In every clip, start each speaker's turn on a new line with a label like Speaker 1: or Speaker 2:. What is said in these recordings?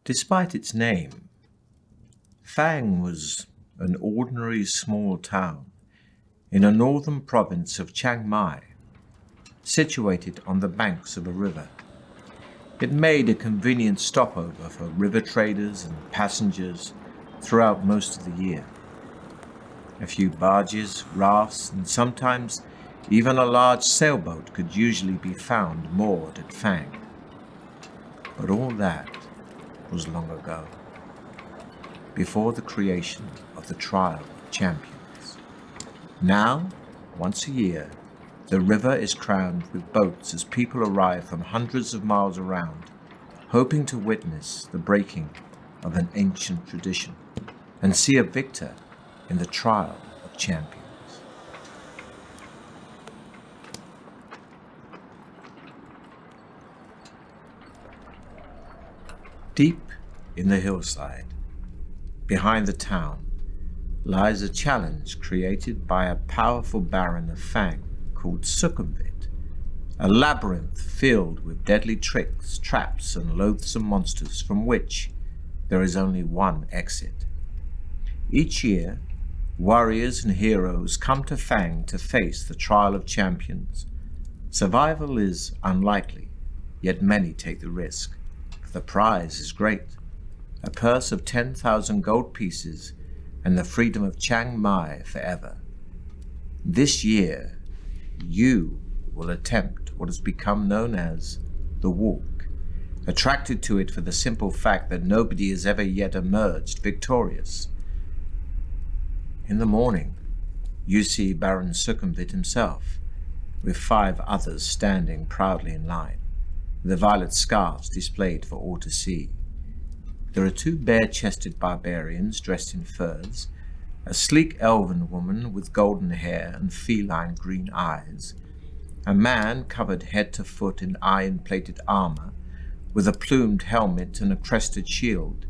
Speaker 1: Despite its name, Fang was an ordinary small town in a northern province of Chiang Mai, situated on the banks of a river. It made a convenient stopover for river traders and passengers throughout most of the year. A few barges, rafts, and sometimes even a large sailboat could usually be found moored at Fang. But all that was long ago, before the creation of the Trial of Champions. Now, once a year, the river is crammed with boats as people arrive from hundreds of miles around, hoping to witness the breaking of an ancient tradition and see a victor in the Trial of Champions. Deep in the hillside, behind the town, lies a challenge created by a powerful baron of Fang called Sukhumvit, a labyrinth filled with deadly tricks, traps, and loathsome monsters from which there is only one exit. Each year, warriors and heroes come to Fang to face the Trial of Champions. Survival is unlikely, yet many take the risk. The prize is great, a purse of 10,000 gold pieces and the freedom of Chiang Mai forever. This year, you will attempt what has become known as the walk, attracted to it for the simple fact that nobody has ever yet emerged victorious. In the morning, you see Baron Sukhumvit himself, with 5 others standing proudly in line, the violet scarves displayed for all to see. There are 2 bare-chested barbarians dressed in furs, a sleek elven woman with golden hair and feline green eyes, a man covered head to foot in iron-plated armor, with a plumed helmet and a crested shield,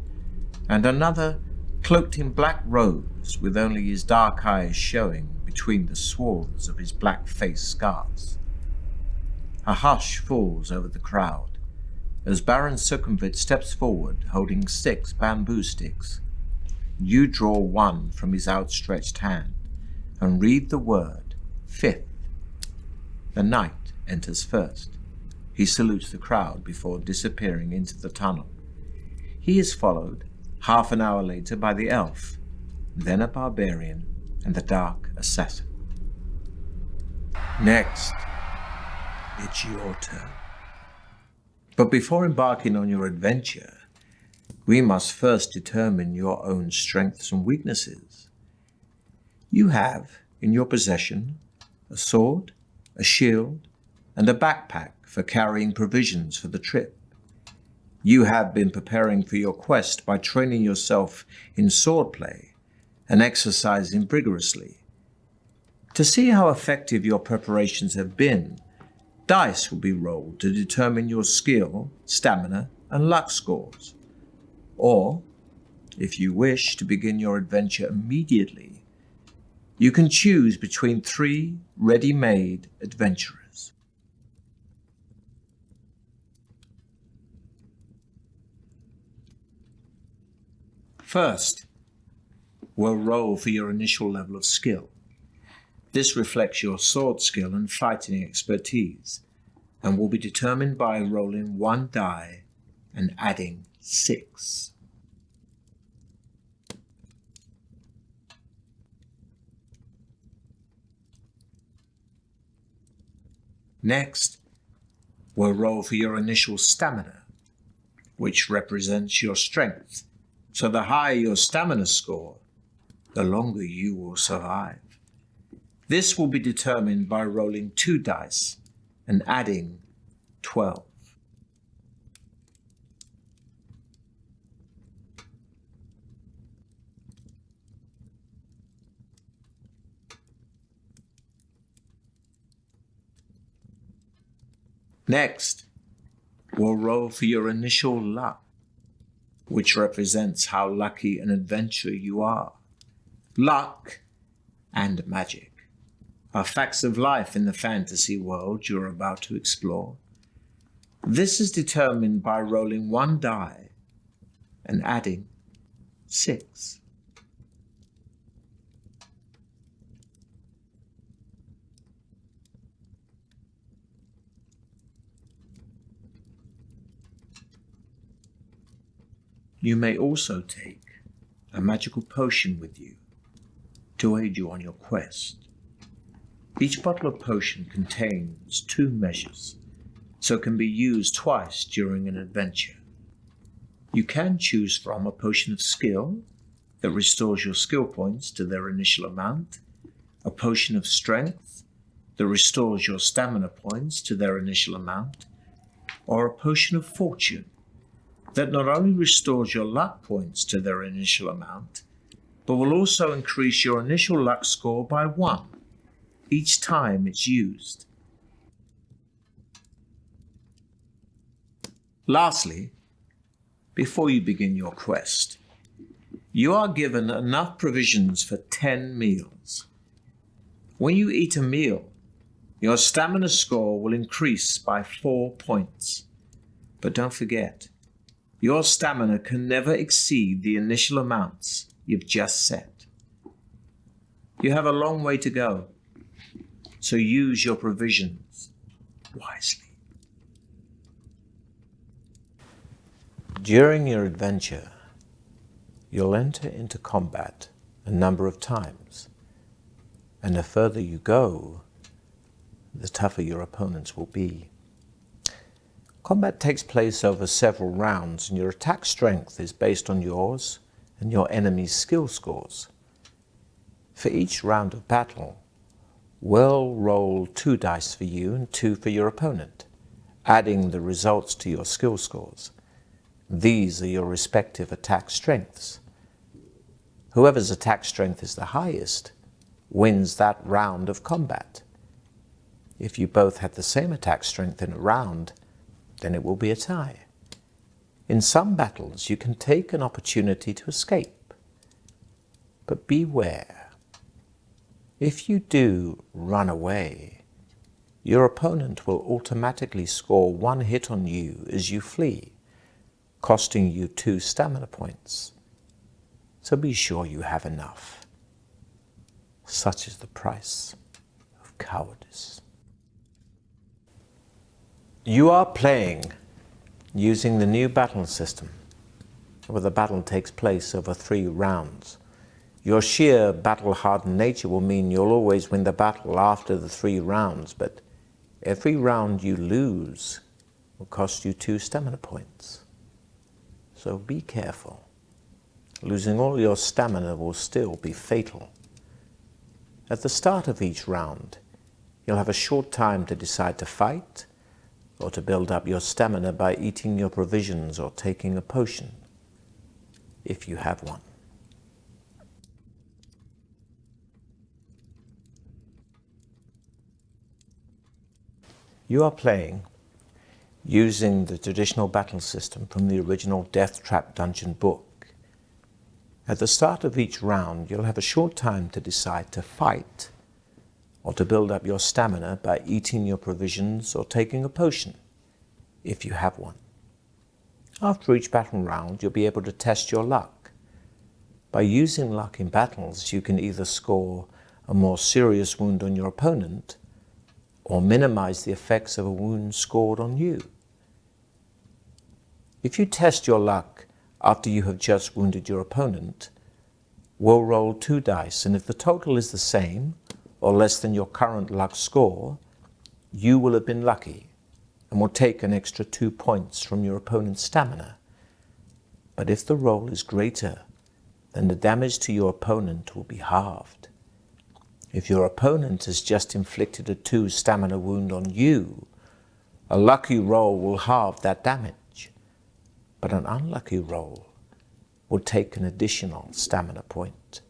Speaker 1: and another cloaked in black robes with only his dark eyes showing between the swaths of his black face scarves. A hush falls over the crowd as Baron Sukhumvit steps forward holding 6 bamboo sticks. You draw one from his outstretched hand and read the word 5th. The knight enters first. He salutes the crowd before disappearing into the tunnel. He is followed half an hour later by the elf, then a barbarian, and the dark assassin. Next, it's your turn. But before embarking on your adventure, we must first determine your own strengths and weaknesses. You have in your possession a sword, a shield, and a backpack for carrying provisions for the trip. You have been preparing for your quest by training yourself in swordplay and exercising vigorously. To see how effective your preparations have been, dice will be rolled to determine your skill, stamina, and luck scores. Or, if you wish to begin your adventure immediately, you can choose between 3 ready-made adventurers. First, we'll roll for your initial level of skill. This reflects your sword skill and fighting expertise, and will be determined by rolling 1 die and adding 6. Next, we'll roll for your initial stamina, which represents your strength. So the higher your stamina score, the longer you will survive. This will be determined by rolling 2 dice and adding 12. Next, we'll roll for your initial luck, which represents how lucky an adventurer you are. Luck and magic are facts of life in the fantasy world you're about to explore. This is determined by rolling 1 die and adding 6. You may also take a magical potion with you to aid you on your quest. Each bottle of potion contains 2 measures, so can be used twice during an adventure. You can choose from a potion of skill that restores your skill points to their initial amount, a potion of strength that restores your stamina points to their initial amount, or a potion of fortune that not only restores your luck points to their initial amount, but will also increase your initial luck score by 1 each time it's used. Lastly, before you begin your quest, you are given enough provisions for 10 meals. When you eat a meal, your stamina score will increase by 4 points. But don't forget, your stamina can never exceed the initial amounts you've just set. You have a long way to go, so use your provisions wisely. During your adventure, you'll enter into combat a number of times, and the further you go, the tougher your opponents will be. Combat takes place over several rounds, and your attack strength is based on yours and your enemy's skill scores. For each round of battle, we'll roll 2 dice for you and 2 for your opponent, adding the results to your skill scores. These are your respective attack strengths. Whoever's attack strength is the highest wins that round of combat. If you both had the same attack strength in a round, then it will be a tie. In some battles, you can take an opportunity to escape. But beware. If you do run away, your opponent will automatically score 1 hit on you as you flee, costing you 2 stamina points. So be sure you have enough. Such is the price of cowardice. You are playing using the new battle system, where the battle takes place over 3 rounds. Your sheer battle-hardened nature will mean you'll always win the battle after the 3 rounds, but every round you lose will cost you 2 stamina points. So be careful. Losing all your stamina will still be fatal. At the start of each round, you'll have a short time to decide to fight or to build up your stamina by eating your provisions or taking a potion, if you have one. You are playing using the traditional battle system from the original Deathtrap Dungeon book. At the start of each round, you'll have a short time to decide to fight or to build up your stamina by eating your provisions or taking a potion, if you have one. After each battle round, you'll be able to test your luck. By using luck in battles, you can either score a more serious wound on your opponent or minimize the effects of a wound scored on you. If you test your luck after you have just wounded your opponent, we'll roll 2 dice, and if the total is the same or less than your current luck score, you will have been lucky and will take an extra 2 points from your opponent's stamina. But if the roll is greater, then the damage to your opponent will be halved. If your opponent has just inflicted a 2 stamina wound on you, a lucky roll will halve that damage, but an unlucky roll will take an additional stamina point.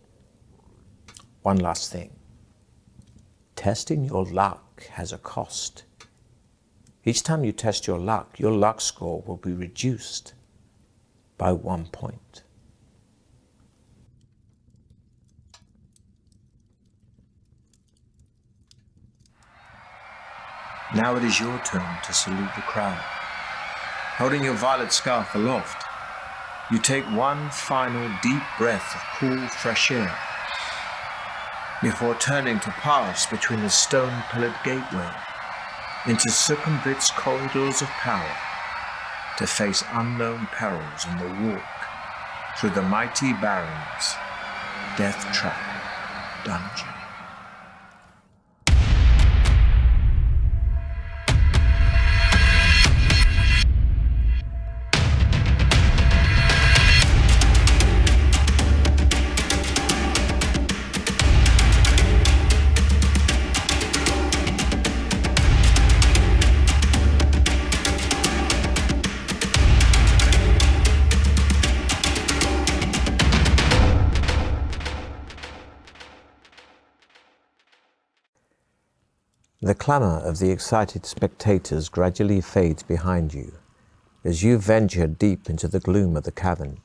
Speaker 1: One last thing. Testing your luck has a cost. Each time you test your luck score will be reduced by 1 point. Now it is your turn to salute the crowd. Holding your violet scarf aloft, You take one final deep breath of cool, fresh air before turning to pass between the stone-pillared gateway into Succumbit's corridors of power to face unknown perils in the walk through the mighty Baron's Deathtrap Dungeon. The clamour of the excited spectators gradually fades behind you as you venture deep into the gloom of the cavern.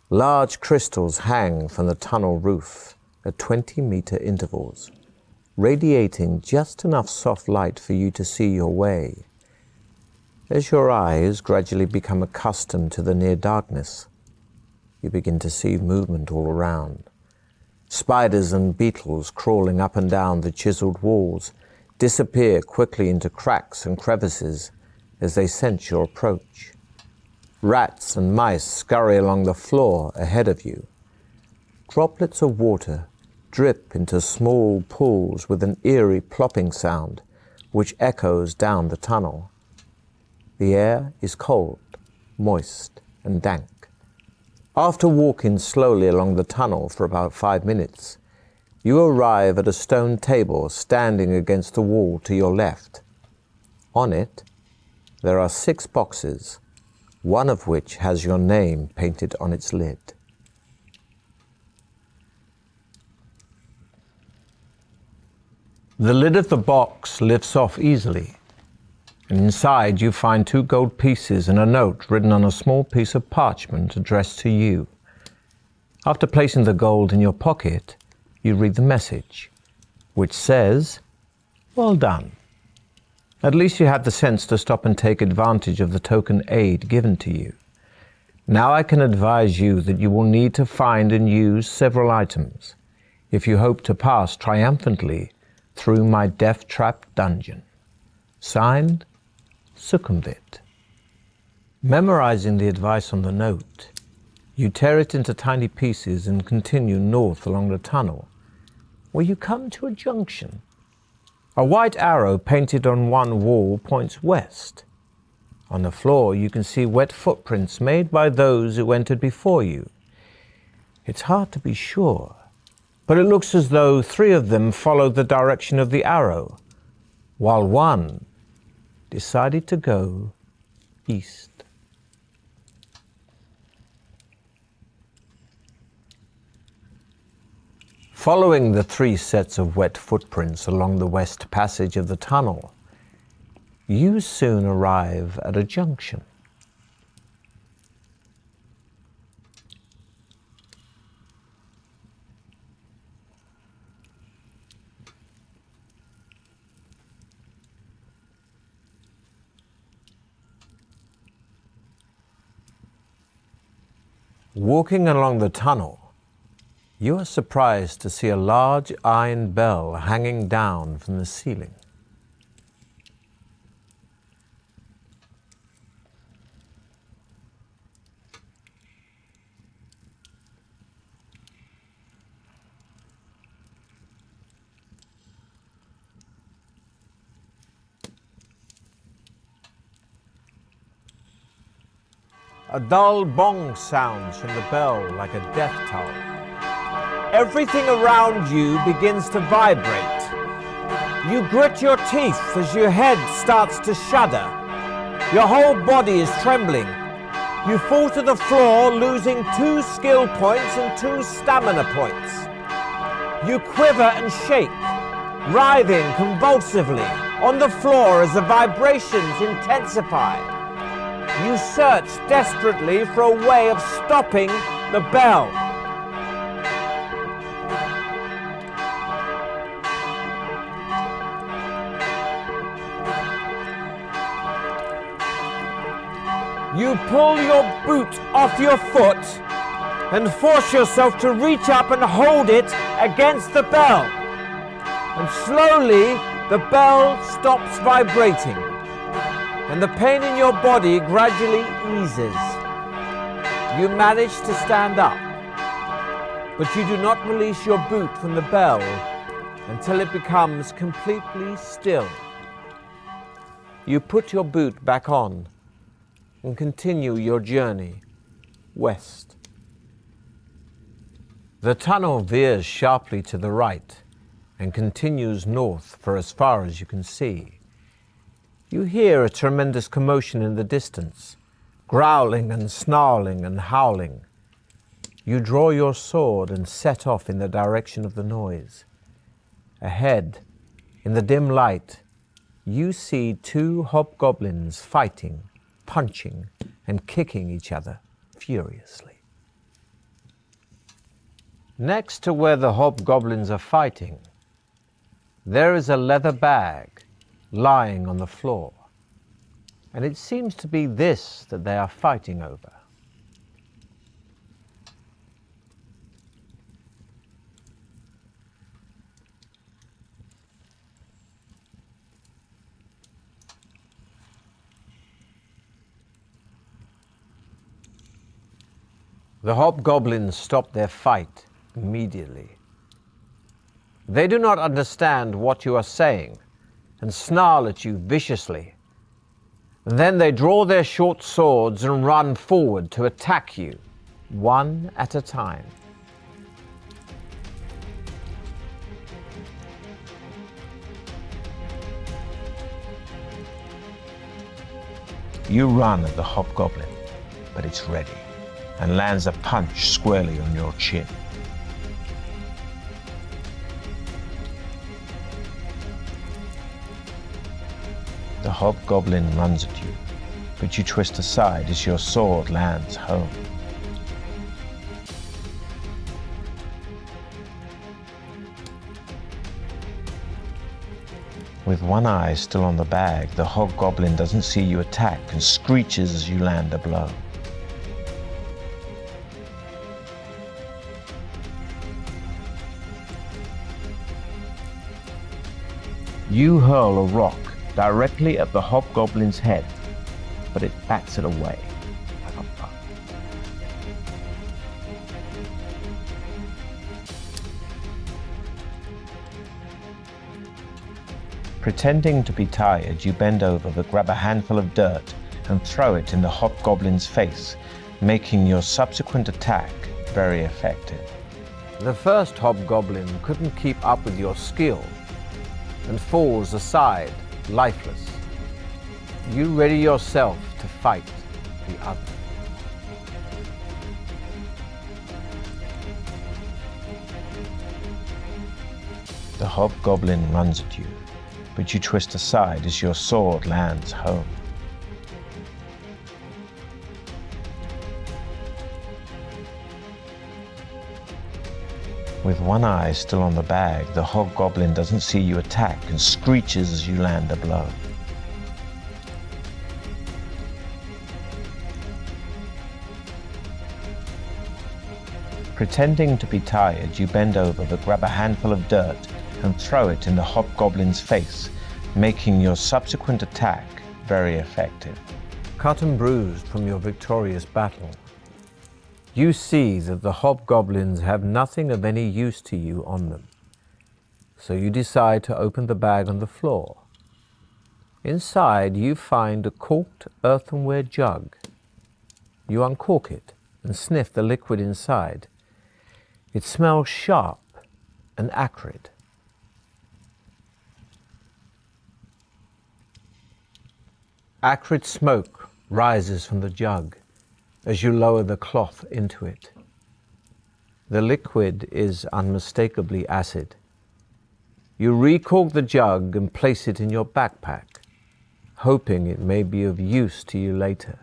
Speaker 1: Large crystals hang from the tunnel roof at 20-metre intervals, radiating just enough soft light for you to see your way. As your eyes gradually become accustomed to the near darkness, you begin to see movement all around. Spiders and beetles crawling up and down the chiselled walls disappear quickly into cracks and crevices as they sense your approach. Rats and mice scurry along the floor ahead of you. Droplets of water drip into small pools with an eerie plopping sound which echoes down the tunnel. The air is cold, moist, and dank. After walking slowly along the tunnel for about 5 minutes, you arrive at a stone table standing against the wall to your left. On it, there are 6 boxes, one of which has your name painted on its lid. The lid of the box lifts off easily, and inside you find 2 gold pieces and a note written on a small piece of parchment addressed to you. After placing the gold in your pocket, you read the message, which says, "Well done. At least you had the sense to stop and take advantage of the token aid given to you. Now I can advise you that you will need to find and use several items if you hope to pass triumphantly through my Deathtrap Dungeon. Signed, Succumbit." Memorizing the advice on the note, you tear it into tiny pieces and continue north along the tunnel, where you come to a junction. A white arrow painted on one wall points west. On the floor you can see wet footprints made by those who entered before you. It's hard to be sure, but it looks as though 3 of them followed the direction of the arrow, while one decided to go east. Following the 3 sets of wet footprints along the west passage of the tunnel, you soon arrive at a junction. Walking along the tunnel, you are surprised to see a large iron bell hanging down from the ceiling. A dull bong sounds from the bell like a death toll. Everything around you begins to vibrate. You grit your teeth as your head starts to shudder. Your whole body is trembling. You fall to the floor, losing 2 skill points and 2 stamina points. You quiver and shake, writhing convulsively on the floor as the vibrations intensify. You search desperately for a way of stopping the bell.
Speaker 2: You pull your boot off your foot and force yourself to reach up and hold it against the bell. And slowly, the bell stops vibrating, and the pain in your body gradually eases. You manage to stand up, but you do not release your boot from the bell until it becomes completely still. You put your boot back on and continue your journey west. The tunnel veers sharply to the right and continues north for as far as you can see. You hear a tremendous commotion in the distance, growling and snarling and howling. You draw your sword and set off in the direction of the noise. Ahead, in the dim light, you see two hobgoblins fighting, punching, and kicking each other furiously. Next to where the hobgoblins are fighting, there is a leather bag lying on the floor, and it seems to be this that they are fighting over. The hobgoblins stop their fight immediately. They do not understand what you are saying and snarl at you viciously. And then they draw their short swords and run forward to attack you, one at a time.
Speaker 1: You run at the hobgoblin, but it's ready and lands a punch squarely on your chin. The hobgoblin runs at you, but you twist aside as your sword lands home. With one eye still on the bag, the hobgoblin doesn't see you attack and screeches as you land a blow. You hurl a rock directly at the hobgoblin's head, but it bats it away. Pretending to be tired, you bend over to grab a handful of dirt and throw it in the hobgoblin's face, making your subsequent attack very effective.
Speaker 2: The first hobgoblin couldn't keep up with your skill and falls aside, lifeless. You ready yourself to fight the other.
Speaker 1: The hobgoblin runs at you, but you twist aside as your sword lands home. With one eye still on the bag, the hobgoblin doesn't see you attack and screeches as you land a blow. Pretending to be tired, you bend over to grab a handful of dirt and throw it in the hobgoblin's face, making your subsequent attack very effective.
Speaker 2: Cut and bruised from your victorious battle, you see that the hobgoblins have nothing of any use to you on them. So you decide to open the bag on the floor. Inside, you find a corked earthenware jug. You uncork it and sniff the liquid inside. It smells sharp and acrid. Acrid smoke rises from the jug as you lower the cloth into it. The liquid is unmistakably acid. You recork the jug and place it in your backpack, hoping it may be of use to you later.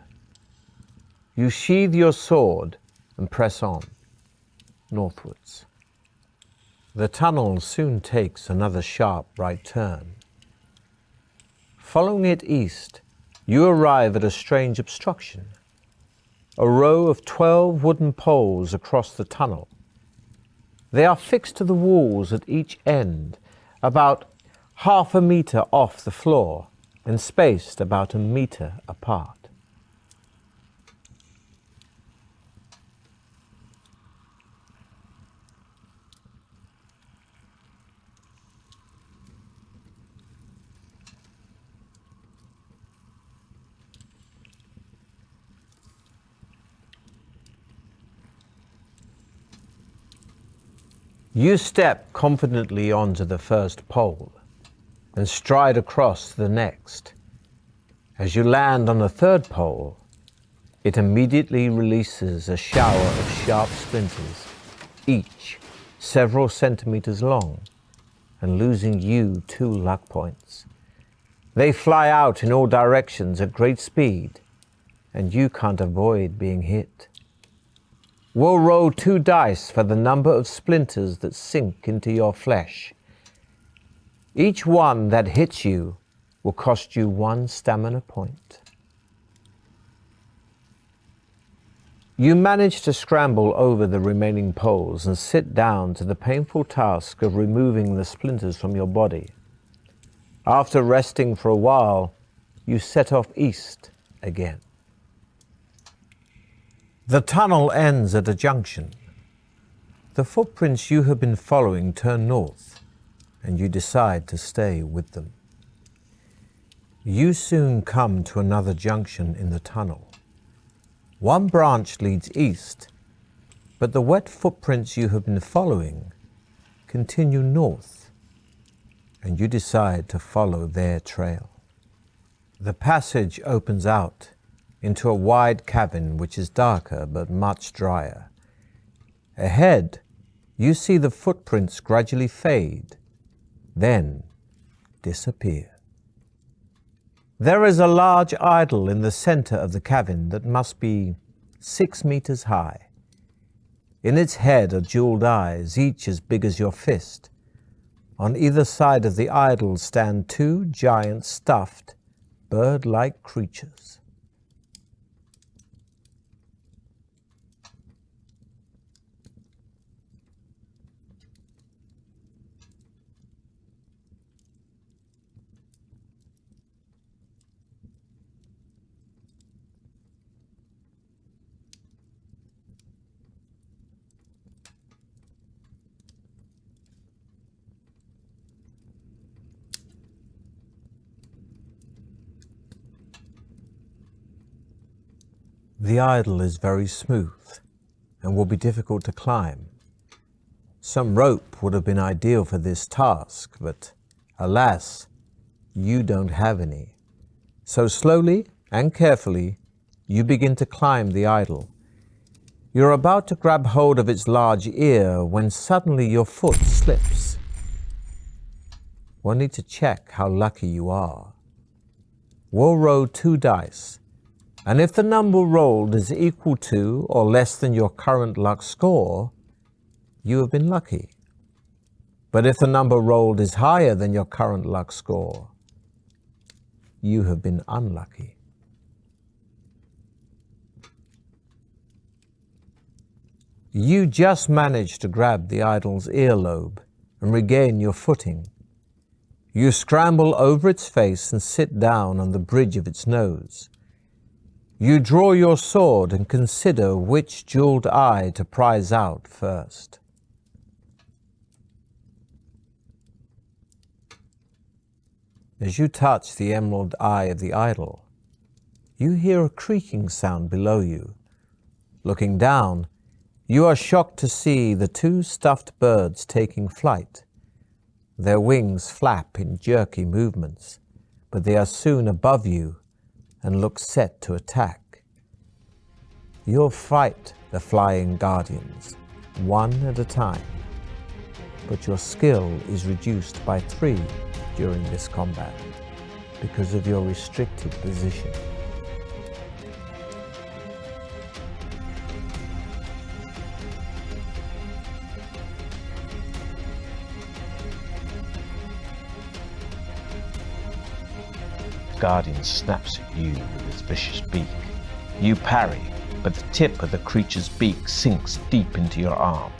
Speaker 2: You sheathe your sword and press on, northwards. The tunnel soon takes another sharp right turn. Following it east, you arrive at a strange obstruction. a row of 12 wooden poles across the tunnel. They are fixed to the walls at each end, about half a meter off the floor and spaced about a meter apart. You step confidently onto the first pole and stride across to the next. As you land on the third pole, it immediately releases a shower of sharp splinters, each several centimeters long, and losing you 2 luck points. They fly out in all directions at great speed, and you can't avoid being hit. We'll roll 2 dice for the number of splinters that sink into your flesh. Each one that hits you will cost you 1 stamina point. You manage to scramble over the remaining poles and sit down to the painful task of removing the splinters from your body. After resting for a while, you set off east again. The tunnel ends at a junction. The footprints you have been following turn north, and you decide to stay with them. You soon come to another junction in the tunnel. One branch leads east, but the wet footprints you have been following continue north, and you decide to follow their trail. The passage opens out into a wide cabin which is darker but much drier. Ahead, you see the footprints gradually fade, then disappear. There is a large idol in the center of the cabin that must be 6 meters high. In its head are jeweled eyes, each as big as your fist. On either side of the idol stand 2 giant stuffed, bird-like creatures. The idol is very smooth and will be difficult to climb. Some rope would have been ideal for this task, but alas, you don't have any. So slowly and carefully, you begin to climb the idol. You're about to grab hold of its large ear when suddenly your foot slips. We'll need to check how lucky you are. We'll roll 2 dice. And if the number rolled is equal to or less than your current luck score, you have been lucky. But if the number rolled is higher than your current luck score, you have been unlucky. You just managed to grab the idol's earlobe and regain your footing. You scramble over its face and sit down on the bridge of its nose. You draw your sword and consider which jeweled eye to prize out first. As you touch the emerald eye of the idol, you hear a creaking sound below you. Looking down, you are shocked to see the 2 stuffed birds taking flight. Their wings flap in jerky movements, but they are soon above you and look set to attack. You'll fight the flying guardians, one at a time, but your skill is reduced by 3 during this combat because of your restricted position.
Speaker 1: Guardian snaps at you with its vicious beak. You parry, but the tip of the creature's beak sinks deep into your arm.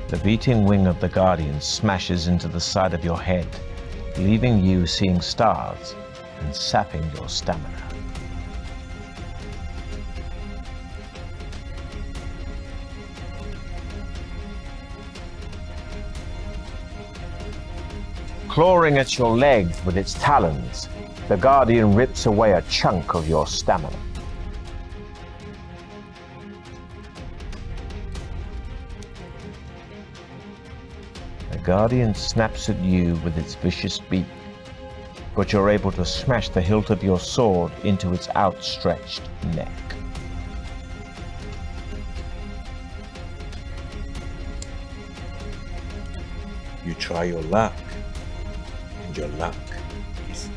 Speaker 1: The beating wing of the Guardian smashes into the side of your head, leaving you seeing stars and sapping your stamina. Clawing at your leg with its talons, the Guardian rips away a chunk of your stamina. The Guardian snaps at you with its vicious beak, but you're able to smash the hilt of your sword into its outstretched neck. You try your luck, and your luck is in.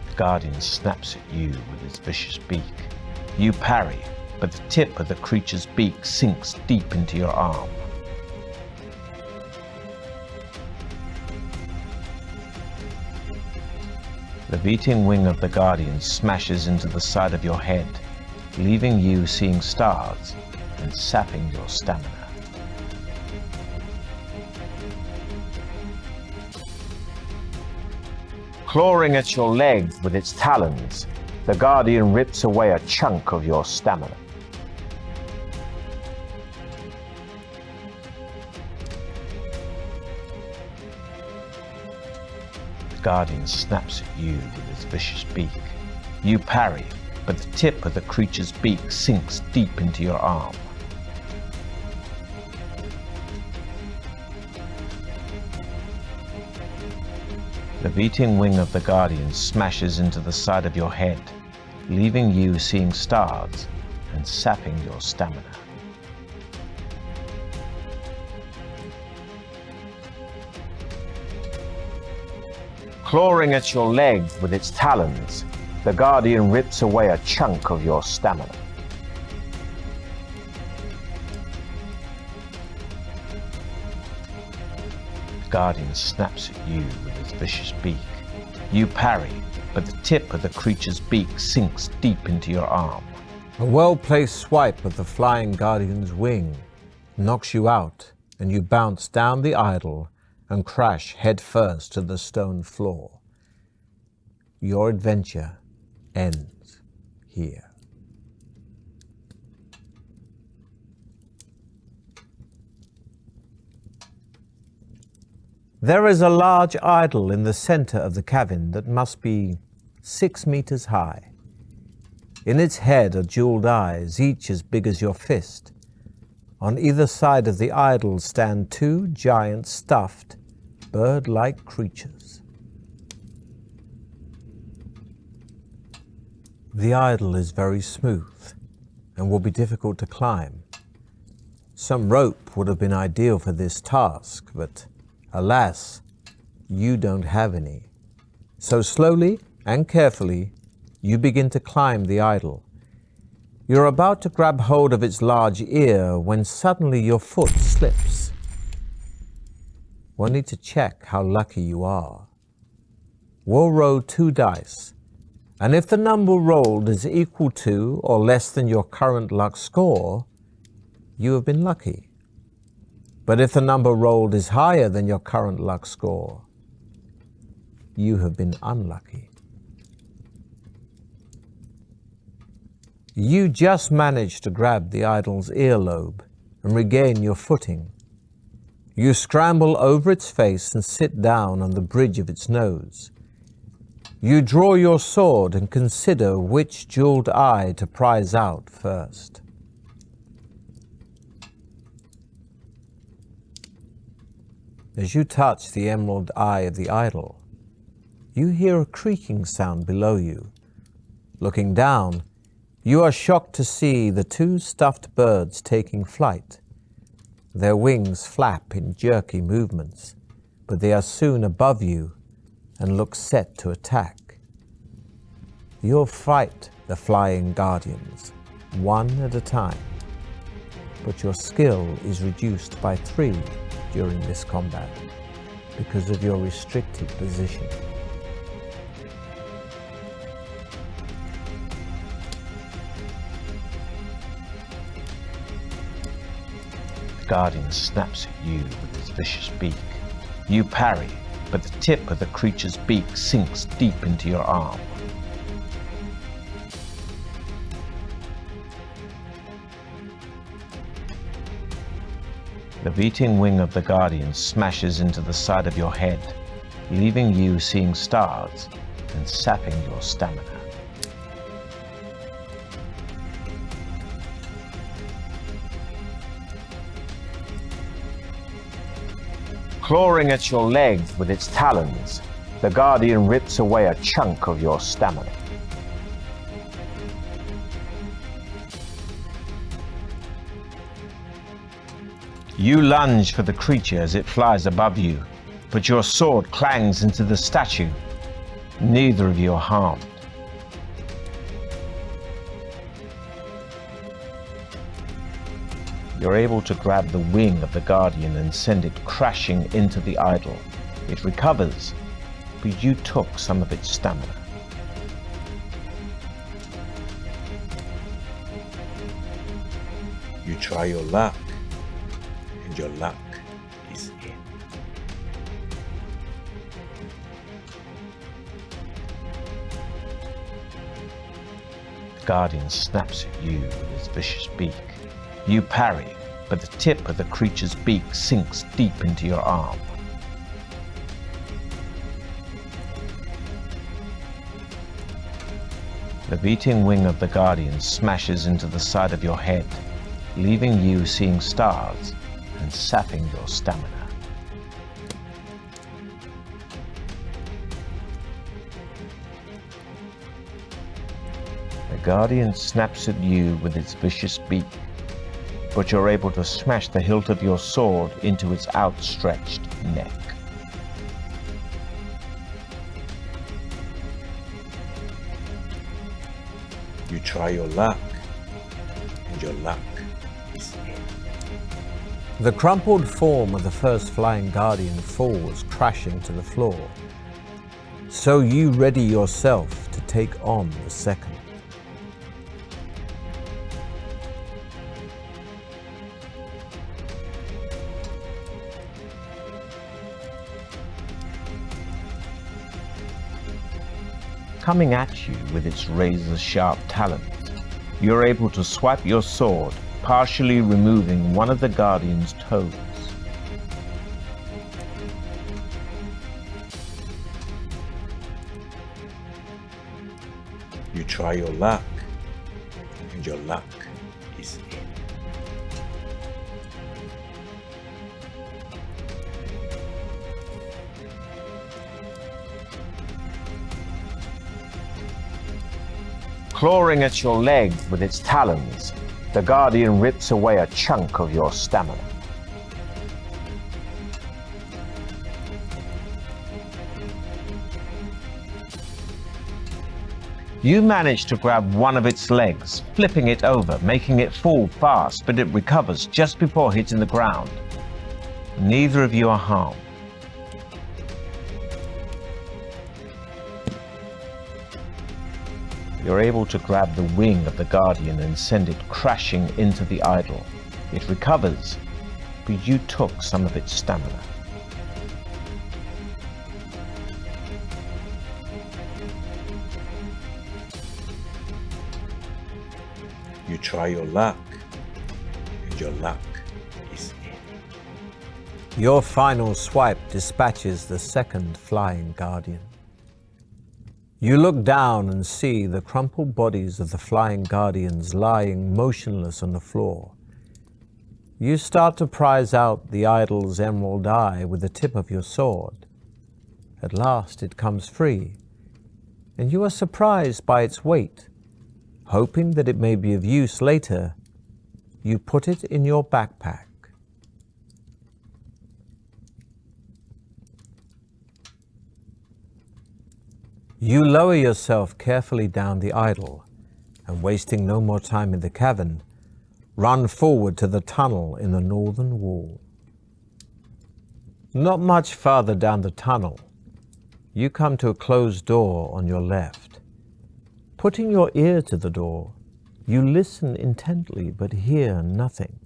Speaker 1: The Guardian snaps at you with its vicious beak. You parry, but the tip of the creature's beak sinks deep into your arm. The beating wing of the Guardian smashes into the side of your head, leaving you seeing stars and sapping your stamina. Clawing at your leg with its talons, the Guardian rips away a chunk of your stamina. The Guardian snaps at you with its vicious beak. You parry, but the tip of the creature's beak sinks deep into your arm. The beating wing of the Guardian smashes into the side of your head, leaving you seeing stars and sapping your stamina. Clawing at your leg with its talons, the Guardian rips away a chunk of your stamina. The Guardian snaps at you with its vicious beak. You parry, but the tip of the creature's beak sinks deep into your arm.
Speaker 2: A well-placed swipe of the flying Guardian's wing knocks you out, and you bounce down the idol and crash headfirst to the stone floor. Your adventure ends here. There is a large idol in the center of the cavern that must be 6 meters high. In its head are jeweled eyes, each as big as your fist. On either side of the idol stand 2 giant stuffed, bird-like creatures. The idol is very smooth and will be difficult to climb. Some rope would have been ideal for this task, but alas, you don't have any. So slowly and carefully, you begin to climb the idol. You're about to grab hold of its large ear when suddenly your foot slips. We'll need to check how lucky you are. We'll roll 2 dice, and if the number rolled is equal to or less than your current luck score, you have been lucky. But if the number rolled is higher than your current luck score, you have been unlucky. You just managed to grab the idol's earlobe and regain your footing. You scramble over its face and sit down on the bridge of its nose. You draw your sword and consider which jeweled eye to prize out first. As you touch the emerald eye of the idol, you hear a creaking sound below you. Looking down, you are shocked to see the 2 stuffed birds taking flight. Their wings flap in jerky movements, but they are soon above you and look set to attack. You'll fight the flying guardians, one at a time, but your skill is reduced by 3 during this combat because of your restricted position.
Speaker 1: The Guardian snaps at you with its vicious beak. You parry, but the tip of the creature's beak sinks deep into your arm. The beating wing of the Guardian smashes into the side of your head, leaving you seeing stars and sapping your stamina. Clawing at your legs with its talons, the Guardian rips away a chunk of your stamina. You lunge for the creature as it flies above you, but your sword clangs into the statue. Neither of you are harmed. You're able to grab the wing of the Guardian and send it crashing into the idol. It recovers, but you took some of its stamina. You try your luck, and your luck is in. The Guardian snaps at you with its vicious beak. You parry, but the tip of the creature's beak sinks deep into your arm. The beating wing of the Guardian smashes into the side of your head, leaving you seeing stars and sapping your stamina. The Guardian snaps at you with its vicious beak, but you're able to smash the hilt of your sword into its outstretched neck. You try your luck, and your luck is in.
Speaker 2: The crumpled form of the first flying Guardian falls crashing to the floor. So you ready yourself to take on the second.
Speaker 1: Coming at you with its razor-sharp talons, you're able to swipe your sword, partially removing one of the Guardian's toes. You try your luck, and your luck is in. Clawing at your legs with its talons, the Guardian rips away a chunk of your stamina. You manage to grab one of its legs, flipping it over, making it fall fast, but it recovers just before hitting the ground. Neither of you are harmed. You're able to grab the wing of the Guardian and send it crashing into the idol. It recovers, but you took some of its stamina. You try your luck, and your luck is in.
Speaker 2: Your final swipe dispatches the second flying Guardian. You look down and see the crumpled bodies of the flying Guardians lying motionless on the floor. You start to prize out the idol's emerald eye with the tip of your sword. At last it comes free, and you are surprised by its weight. Hoping that it may be of use later, you put it in your backpack. You lower yourself carefully down the idol and wasting no more time in the cavern, run forward to the tunnel in the northern wall. Not much farther down the tunnel, you come to a closed door on your left. Putting your ear to the door, you listen intently but hear nothing.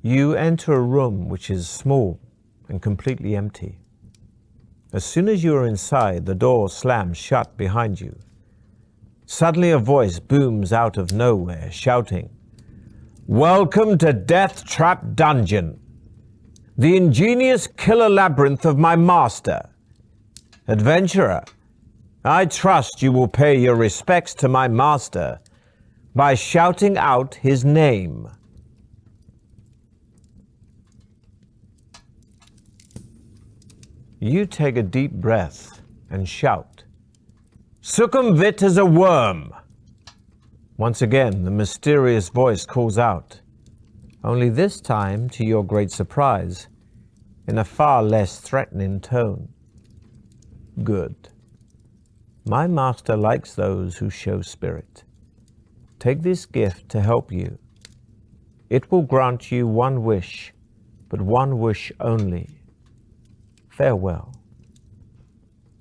Speaker 2: You enter a room which is small and completely empty. As soon as you are inside, the door slams shut behind you. Suddenly a voice booms out of nowhere, shouting, "Welcome to Deathtrap Dungeon, the ingenious killer labyrinth of my master. Adventurer, I trust you will pay your respects to my master by shouting out his name." You take a deep breath and shout, "Succumvit is a worm!" Once again, the mysterious voice calls out, only this time, to your great surprise, in a far less threatening tone. Good. My master likes those who show spirit. Take this gift to help you. It will grant you one wish, but one wish only. Farewell.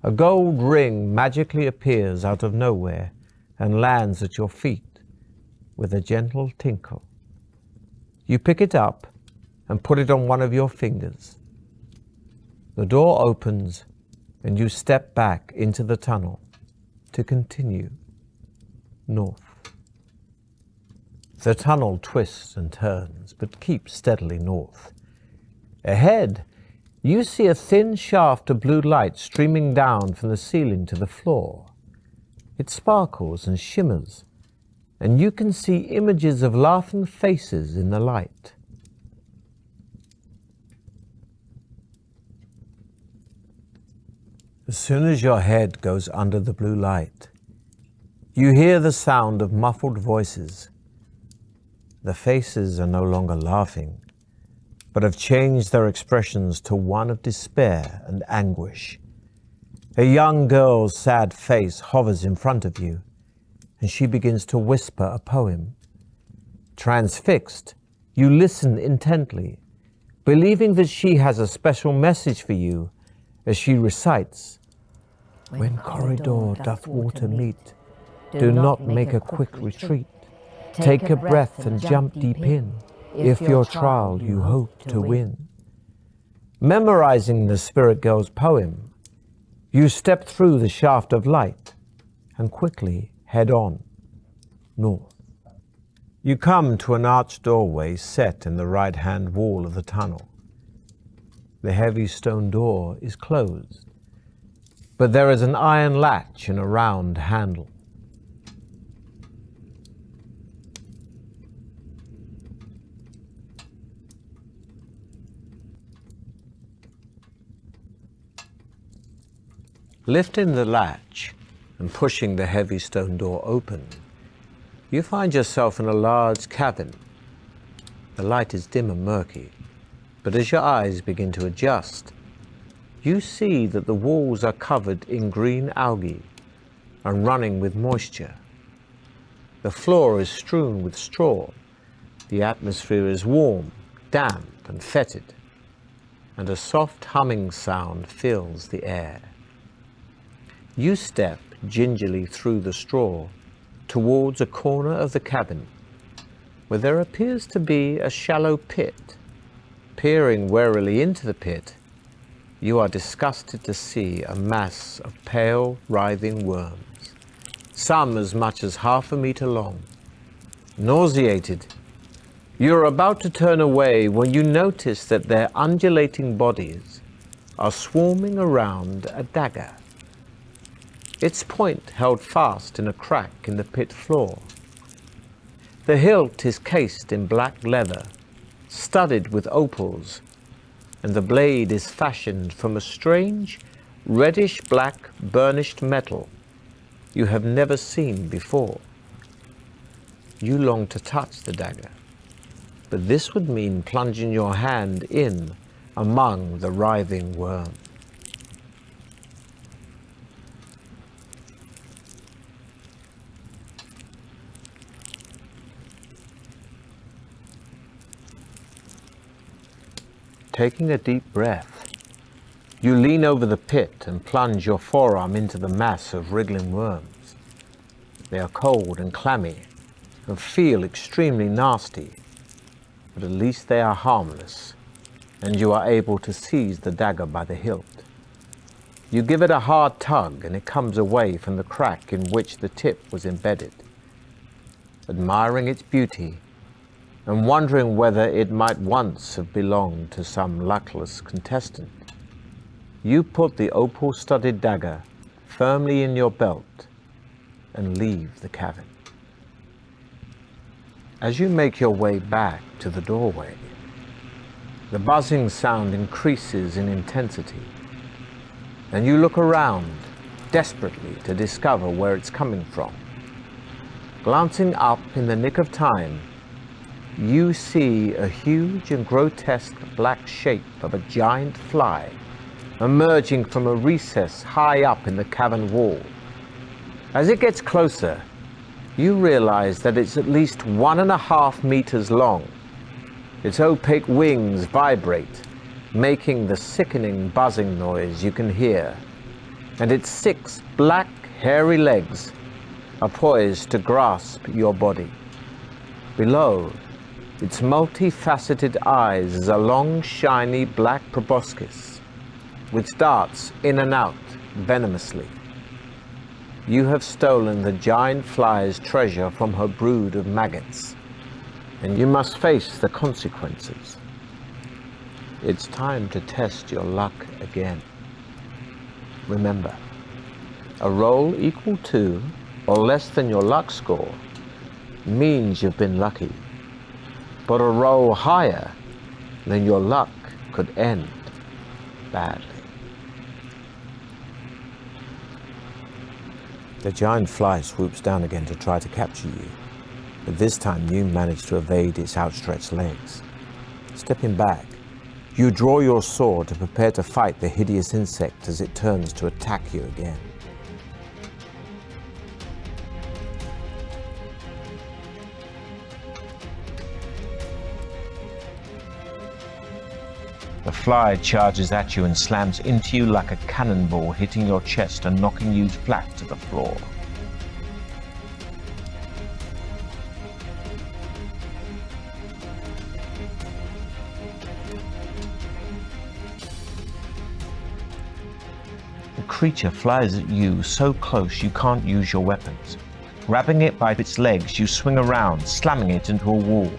Speaker 2: A gold ring magically appears out of nowhere and lands at your feet with a gentle tinkle. You pick it up and put it on one of your fingers. The door opens and you step back into the tunnel to continue north. The tunnel twists and turns, but keeps steadily north. Ahead, you see a thin shaft of blue light streaming down from the ceiling to the floor. It sparkles and shimmers, and you can see images of laughing faces in the light. As soon as your head goes under the blue light, you hear the sound of muffled voices. The faces are no longer laughing, but have changed their expressions to one of despair and anguish. A young girl's sad face hovers in front of you, and she begins to whisper a poem. Transfixed, you listen intently, believing that she has a special message for you as she recites, "When corridor doth water meet, do not make a quick retreat. Take a breath and jump deep in, if your trial you hope to win." Memorizing the spirit girl's poem, you step through the shaft of light and quickly head on north. You come to an arched doorway set in the right-hand wall of the tunnel. The heavy stone door is closed, but there is an iron latch and a round handle. Lifting the latch and pushing the heavy stone door open, you find yourself in a large cavern. The light is dim and murky, but as your eyes begin to adjust, you see that the walls are covered in green algae and running with moisture. The floor is strewn with straw. The atmosphere is warm, damp, and fetid, and a soft humming sound fills the air. You step gingerly through the straw towards a corner of the cabin where there appears to be a shallow pit. Peering warily into the pit, you are disgusted to see a mass of pale, writhing worms, some as much as 1/2 meter long. Nauseated, you are about to turn away when you notice that their undulating bodies are swarming around a dagger, its point held fast in a crack in the pit floor. The hilt is cased in black leather, studded with opals, and the blade is fashioned from a strange reddish-black burnished metal. you have never seen before. You long to touch the dagger, but this would mean plunging your hand in among the writhing worm. Taking a deep breath, you lean over the pit and plunge your forearm into the mass of wriggling worms. They are cold and clammy and feel extremely nasty, but at least they are harmless, and you are able to seize the dagger by the hilt. You give it a hard tug and it comes away from the crack in which the tip was embedded. Admiring its beauty, and wondering whether it might once have belonged to some luckless contestant, you put the opal-studded dagger firmly in your belt and leave the cavern. As you make your way back to the doorway, the buzzing sound increases in intensity, and you look around desperately to discover where it's coming from. Glancing up in the nick of time, you see a huge and grotesque black shape of a giant fly emerging from a recess high up in the cavern wall. As it gets closer, you realize that it's at least 1.5 meters long. Its opaque wings vibrate, making the sickening buzzing noise you can hear, and its 6 black, hairy legs are poised to grasp your body. Below, its multifaceted eyes is a long, shiny black proboscis, which darts in and out venomously. You have stolen the giant fly's treasure from her brood of maggots, and you must face the consequences. It's time to test your luck again. Remember, a roll equal to or less than your luck score means you've been lucky, but a roll higher than your luck could end badly. The giant fly swoops down again to try to capture you, but this time you manage to evade its outstretched legs. Stepping back, you draw your sword to prepare to fight the hideous insect as it turns to attack you again. The fly charges at you and slams into you like a cannonball, hitting your chest and knocking you flat to the floor. The creature flies at you so close you can't use your weapons. Grabbing it by its legs, you swing around, slamming it into a wall.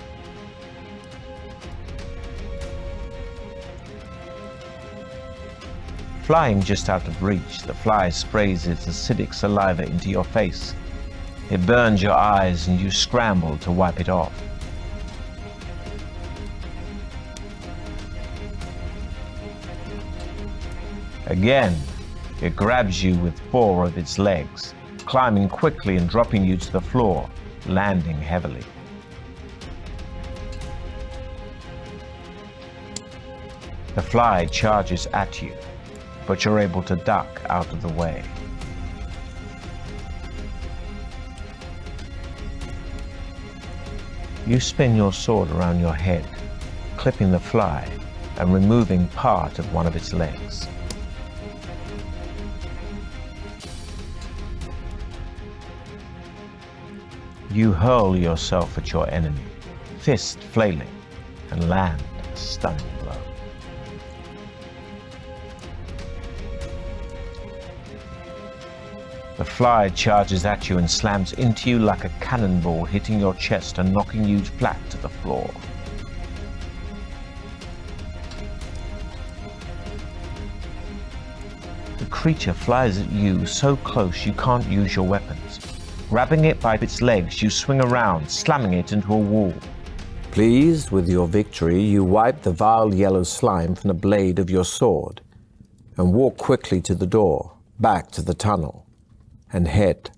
Speaker 2: Flying just out of reach, the fly sprays its acidic saliva into your face. It burns your eyes and you scramble to wipe it off. Again, it grabs you with 4 of its legs, climbing quickly and dropping you to the floor, landing heavily. The fly charges at you, but you're able to duck out of the way. You spin your sword around your head, clipping the fly and removing part of one of its legs. You hurl yourself at your enemy, fist flailing, and land a stunning blow. The fly charges at you and slams into you like a cannonball, hitting your chest and knocking you flat to the floor. The creature flies at you so close you can't use your weapons. Grabbing it by its legs, you swing around, slamming it into a wall. Pleased with your victory, you wipe the vile yellow slime from the blade of your sword and walk quickly to the door, back to the tunnel, and head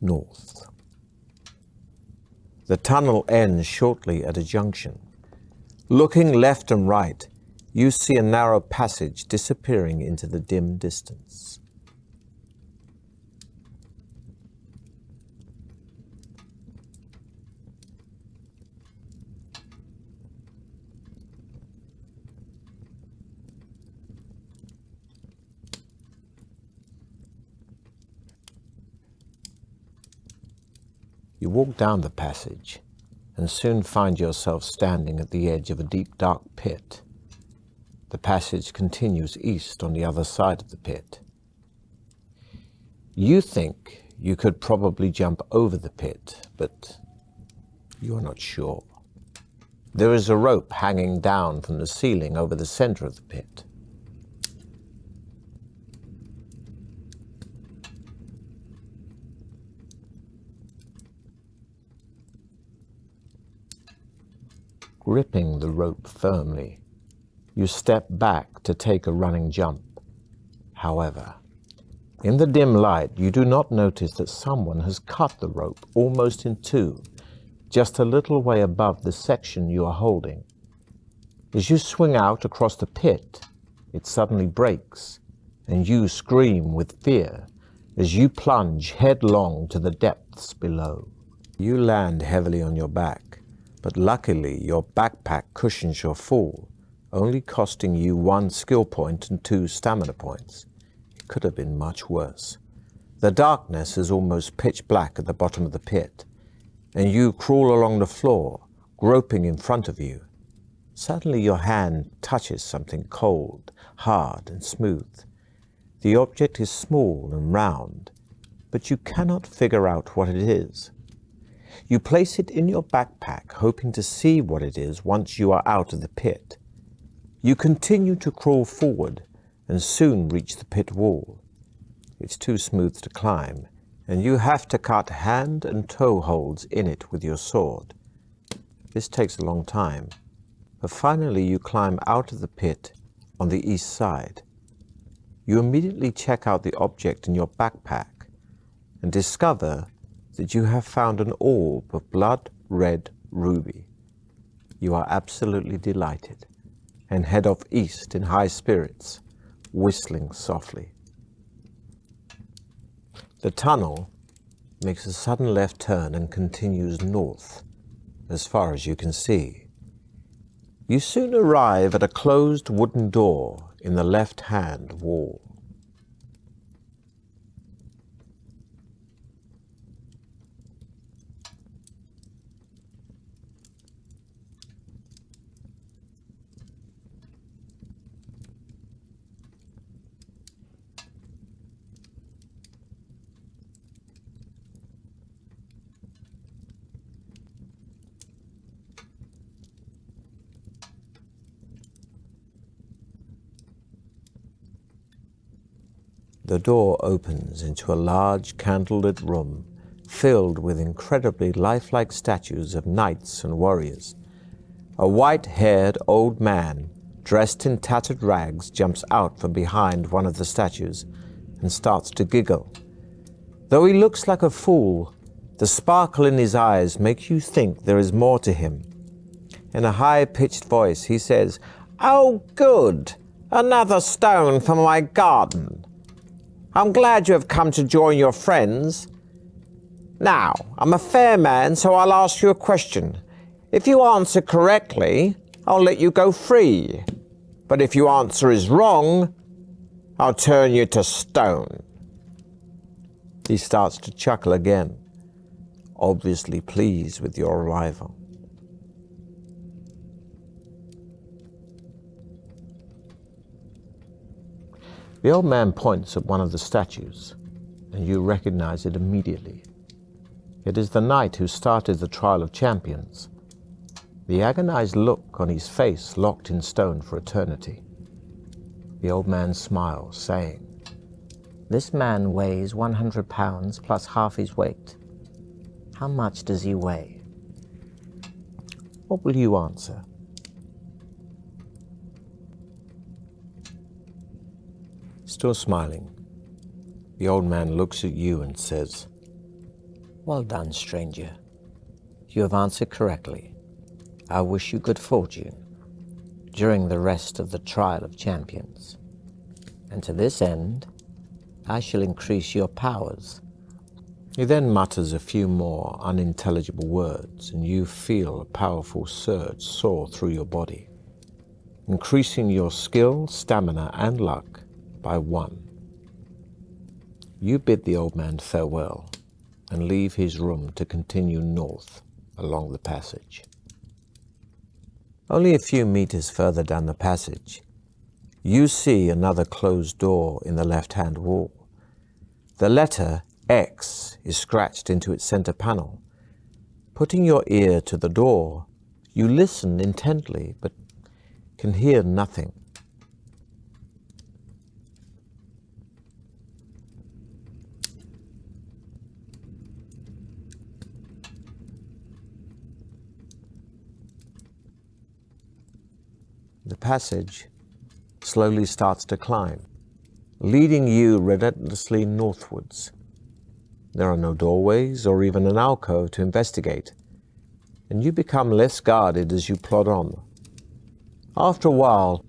Speaker 1: north. The tunnel ends shortly at a junction. Looking left and right, you see a narrow passage disappearing into the dim distance. You walk down the passage and soon find yourself standing at the edge of a deep, dark pit. The passage continues east on the other side of the pit. You think you could probably jump over the pit, but you are not sure. There is a rope hanging down from the ceiling over the center of the pit. Gripping the rope firmly, you step back to take a running jump. However, in the dim light, you do not notice that someone has cut the rope almost in two, just a little way above the section you are holding. As you swing out across the pit, it suddenly breaks, and you scream with fear as you plunge headlong to the depths below. You land heavily on your back, but luckily your backpack cushions your fall, only costing you 1 skill point and 2 stamina points. It could have been much worse. The darkness is almost pitch black at the bottom of the pit, and you crawl along the floor, groping in front of you. Suddenly your hand touches something cold, hard, and smooth. The object is small and round, but you cannot figure out what it is. You place it in your backpack, hoping to see what it is once you are out of the pit. You continue to crawl forward and soon reach the pit wall. It's too smooth to climb, and you have to cut hand and toe holds in it with your sword. This takes a long time, but finally you climb out of the pit on the east side. You immediately check out the object in your backpack and discover that you have found an orb of blood-red ruby. You are absolutely delighted and head off east in high spirits, whistling softly. The tunnel makes a sudden left turn and continues north, as far as you can see. You soon arrive at a closed wooden door in the left-hand wall. The door opens into a large candlelit room filled with incredibly lifelike statues of knights and warriors. A white-haired old man dressed in tattered rags jumps out from behind one of the statues and starts to giggle. Though he looks like a fool, the sparkle in his eyes makes you think there is more to him. In a high-pitched voice, he says, "Oh, good! Another stone for my garden. I'm glad you have come to join your friends. Now, I'm a fair man, so I'll ask you a question. If you answer correctly, I'll let you go free. But if your answer is wrong, I'll turn you to stone." He starts to chuckle again, obviously pleased with your arrival. The old man points at one of the statues, and you recognize it immediately. It is the knight who started the trial of champions. The agonized look on his face locked in stone for eternity. The old man smiles, saying,
Speaker 3: "This man weighs 100 pounds plus half his weight. How much does he weigh?"
Speaker 1: "What will you answer?" Still smiling, the old man looks at you and says,
Speaker 3: Well done, stranger. You have answered correctly. I wish you good fortune during the rest of the Trial of Champions. And to this end, I shall increase your powers. He then mutters a few more unintelligible words, and you feel a powerful surge soar through your body, increasing your skill, stamina, and luck by 1. You bid the old man farewell and leave his room to continue north along the passage. Only a few meters further down the passage, you see another closed door in the left-hand wall. The letter X is scratched into its center panel. Putting your ear to the door, you listen intently, but can hear nothing. The passage slowly starts to climb, leading you relentlessly northwards. There are no doorways or even an alcove to investigate, and you become less guarded as you plod on. After a while,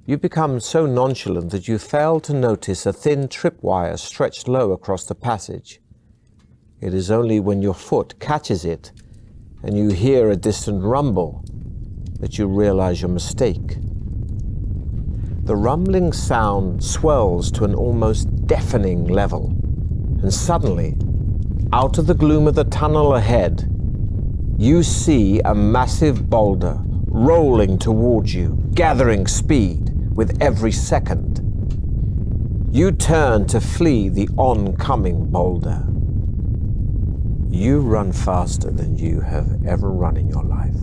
Speaker 3: you become so nonchalant that you fail to notice a thin tripwire stretched low across the passage. It is only when your foot catches it and you hear a distant rumble that you realize your mistake. The rumbling sound swells to an almost deafening level, and suddenly, out of the gloom of the tunnel ahead, you see a massive boulder rolling towards you, gathering speed with every second. You turn to flee the oncoming boulder. You run faster than you have ever run in your life,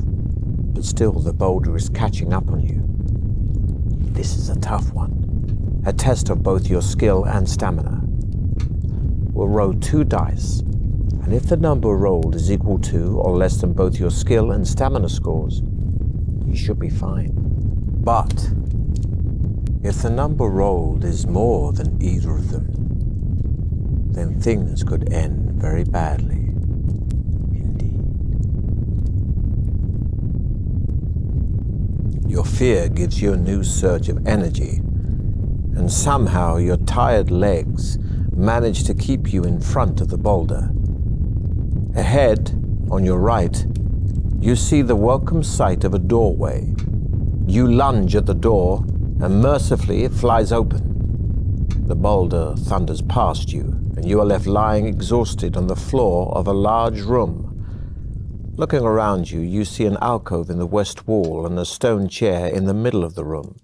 Speaker 3: but still the boulder is catching up on you. This is a tough one, a test of both your skill and stamina. We'll roll 2 dice, and if the number rolled is equal to or less than both your skill and stamina scores, you should be fine. But if the number rolled is more than either of them, then things could end very badly indeed. Your fear gives you a new surge of energy, and somehow your tired legs manage to keep you in front of the boulder. Ahead, on your right, you see the welcome sight of a doorway. You lunge at the door, and mercifully it flies open. The boulder thunders past you, and you are left lying exhausted on the floor of a large room. Looking around you, you see an alcove in the west wall and a stone chair in the middle of the room.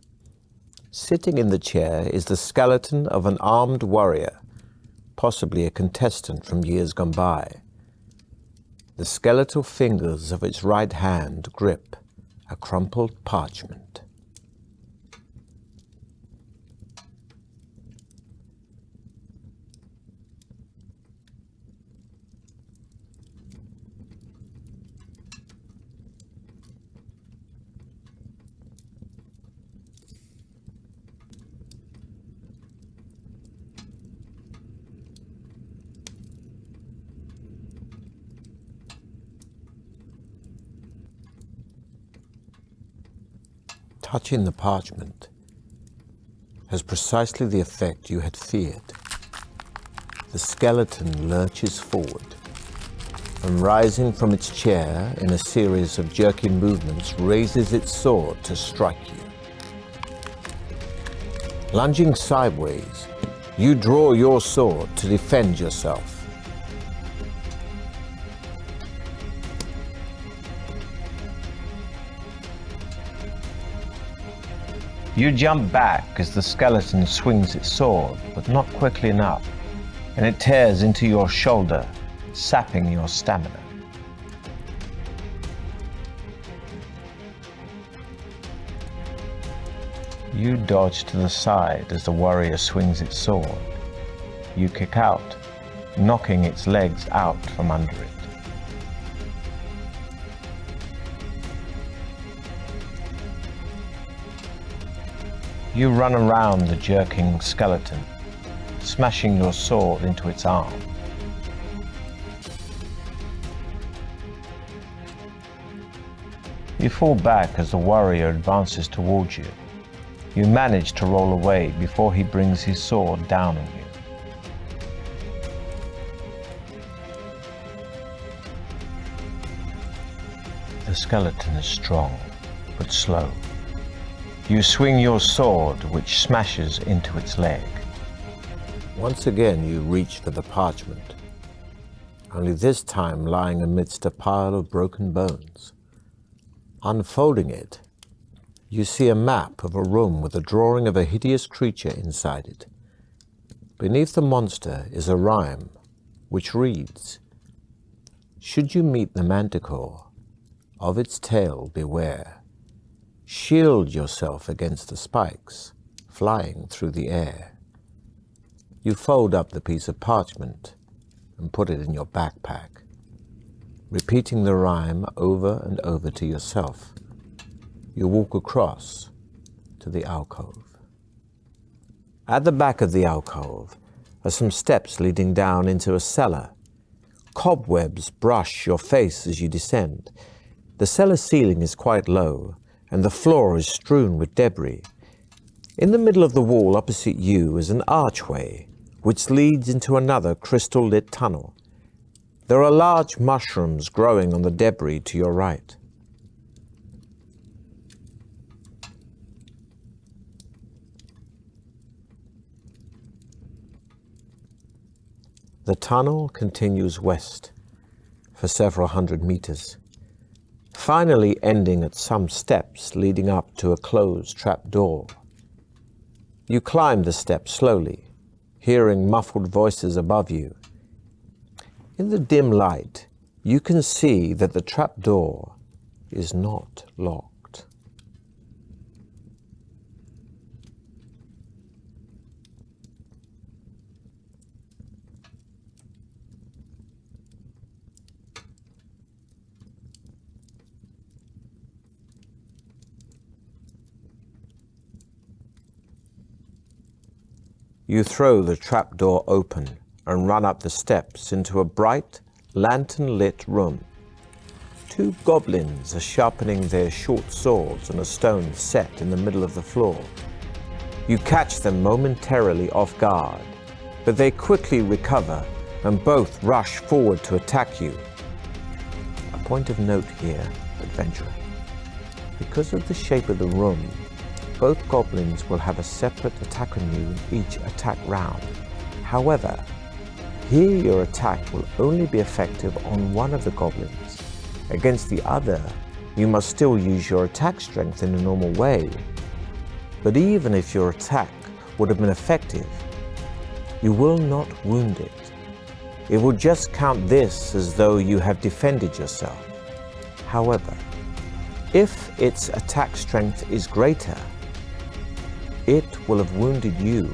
Speaker 3: Sitting in the chair is the skeleton of an armed warrior, possibly a contestant from years gone by. The skeletal fingers of its right hand grip a crumpled parchment. Touching the parchment has precisely the effect you had feared. The skeleton lurches forward, and rising from its chair in a series of jerking movements, raises its sword to strike you. Lunging sideways, you draw your sword to defend yourself. You jump back as the skeleton swings its sword, but not quickly enough, and it tears into your shoulder, sapping your stamina. You dodge to the side as the warrior swings its sword. You kick out, knocking its legs out from under it. You run around the jerking skeleton, smashing your sword into its arm.
Speaker 1: You fall back as the warrior advances towards you. You manage to roll away before he brings his sword down on you. The skeleton is strong, but slow. You swing your sword, which smashes into its leg.
Speaker 3: Once again you reach for the parchment, only this time lying amidst a pile of broken bones. Unfolding it, you see a map of a room with a drawing of a hideous creature inside it. Beneath the monster is a rhyme, which reads, "Should you meet the manticore, of its tail beware. Shield yourself against the spikes flying through the air." You fold up the piece of parchment and put it in your backpack, repeating the rhyme over and over to yourself. You walk across to the alcove. At the back of the alcove are some steps leading down into a cellar. Cobwebs brush your face as you descend. The cellar ceiling is quite low, and the floor is strewn with debris. In the middle of the wall opposite you is an archway, which leads into another crystal-lit tunnel. There are large mushrooms growing on the debris to your right. The tunnel continues west for several hundred meters, finally ending at some steps leading up to a closed trapdoor. You climb the steps slowly, hearing muffled voices above you. In the dim light, you can see that the trapdoor is not locked. You throw the trapdoor open and run up the steps into a bright, lantern-lit room. Two goblins are sharpening their short swords on a stone set in the middle of the floor. You catch them momentarily off guard, but they quickly recover and both rush forward to attack you. A point of note here, adventurer. Because of the shape of the room, both goblins will have a separate attack on you in each attack round. However, here your attack will only be effective on one of the goblins. Against the other, you must still use your attack strength in a normal way. But even if your attack would have been effective, you will not wound it. It will just count this as though you have defended yourself. However, if its attack strength is greater, it will have wounded you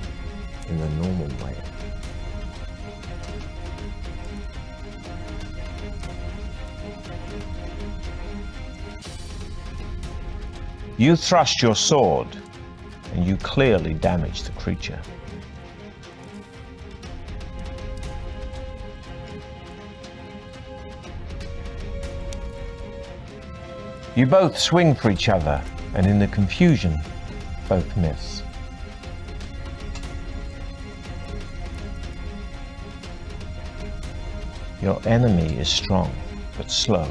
Speaker 3: in the normal way.
Speaker 1: You thrust your sword, and you clearly damage the creature. You both swing for each other, and in the confusion, both miss. Your enemy is strong, but slow,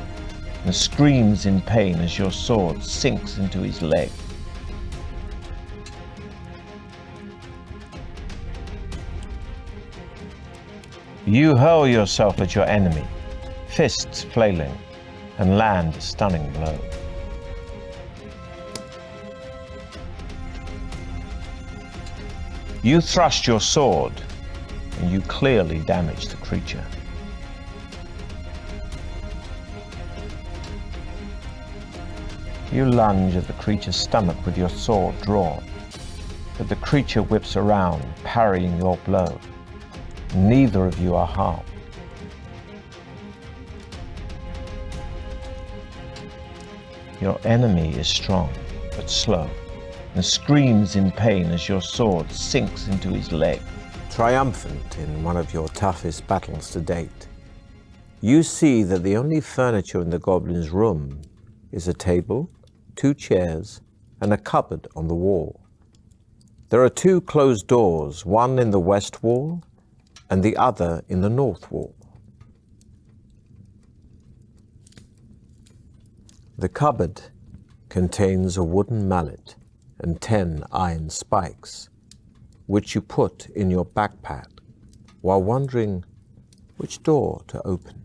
Speaker 1: and screams in pain as your sword sinks into his leg. You hurl yourself at your enemy, fists flailing, and land a stunning blow. You thrust your sword, and you clearly damage the creature. You lunge at the creature's stomach with your sword drawn, but the creature whips around, parrying your blow. Neither of you are harmed. Your enemy is strong, but slow, and screams in pain as your sword sinks into his leg.
Speaker 3: Triumphant in one of your toughest battles to date, you see that the only furniture in the goblin's room is a table, 2 chairs, and a cupboard on the wall. There are 2 closed doors, one in the west wall and the other in the north wall. The cupboard contains a wooden mallet and 10 iron spikes, which you put in your backpack while wondering which door to open.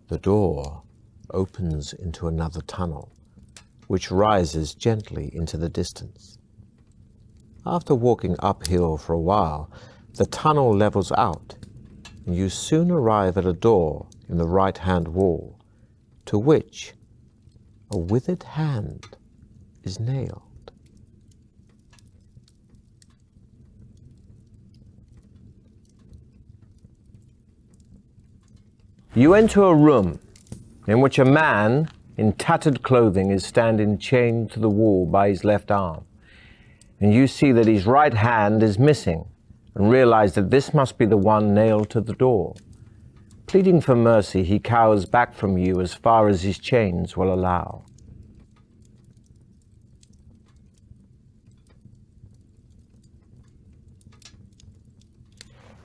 Speaker 3: The door opens into another tunnel, which rises gently into the distance. After walking uphill for a while, the tunnel levels out, and you soon arrive at a door in the right-hand wall, to which a withered hand is nailed. You enter a room in which a man in tattered clothing is standing chained to the wall by his left arm, and you see that his right hand is missing and realize that this must be the one nailed to the door. Pleading for mercy, he cowers back from you as far as his chains will allow.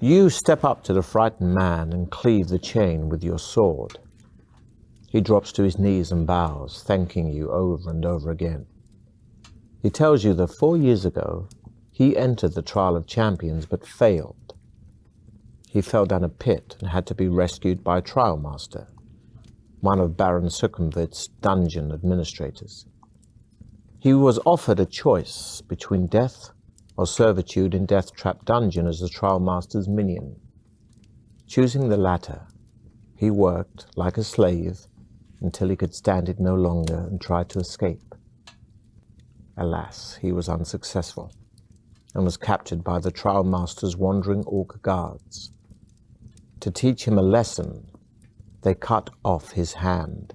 Speaker 3: You step up to the frightened man and cleave the chain with your sword. He drops to his knees and bows, thanking you over and over again. He tells you that 4 years ago, he entered the trial of champions but failed. He fell down a pit and had to be rescued by a trial master, one of Baron Succumvit's dungeon administrators. He was offered a choice between death or servitude in Deathtrap Dungeon as the trial master's minion. Choosing the latter, he worked like a slave until he could stand it no longer and tried to escape. Alas, he was unsuccessful and was captured by the trial master's wandering orc guards. To teach him a lesson, they cut off his hand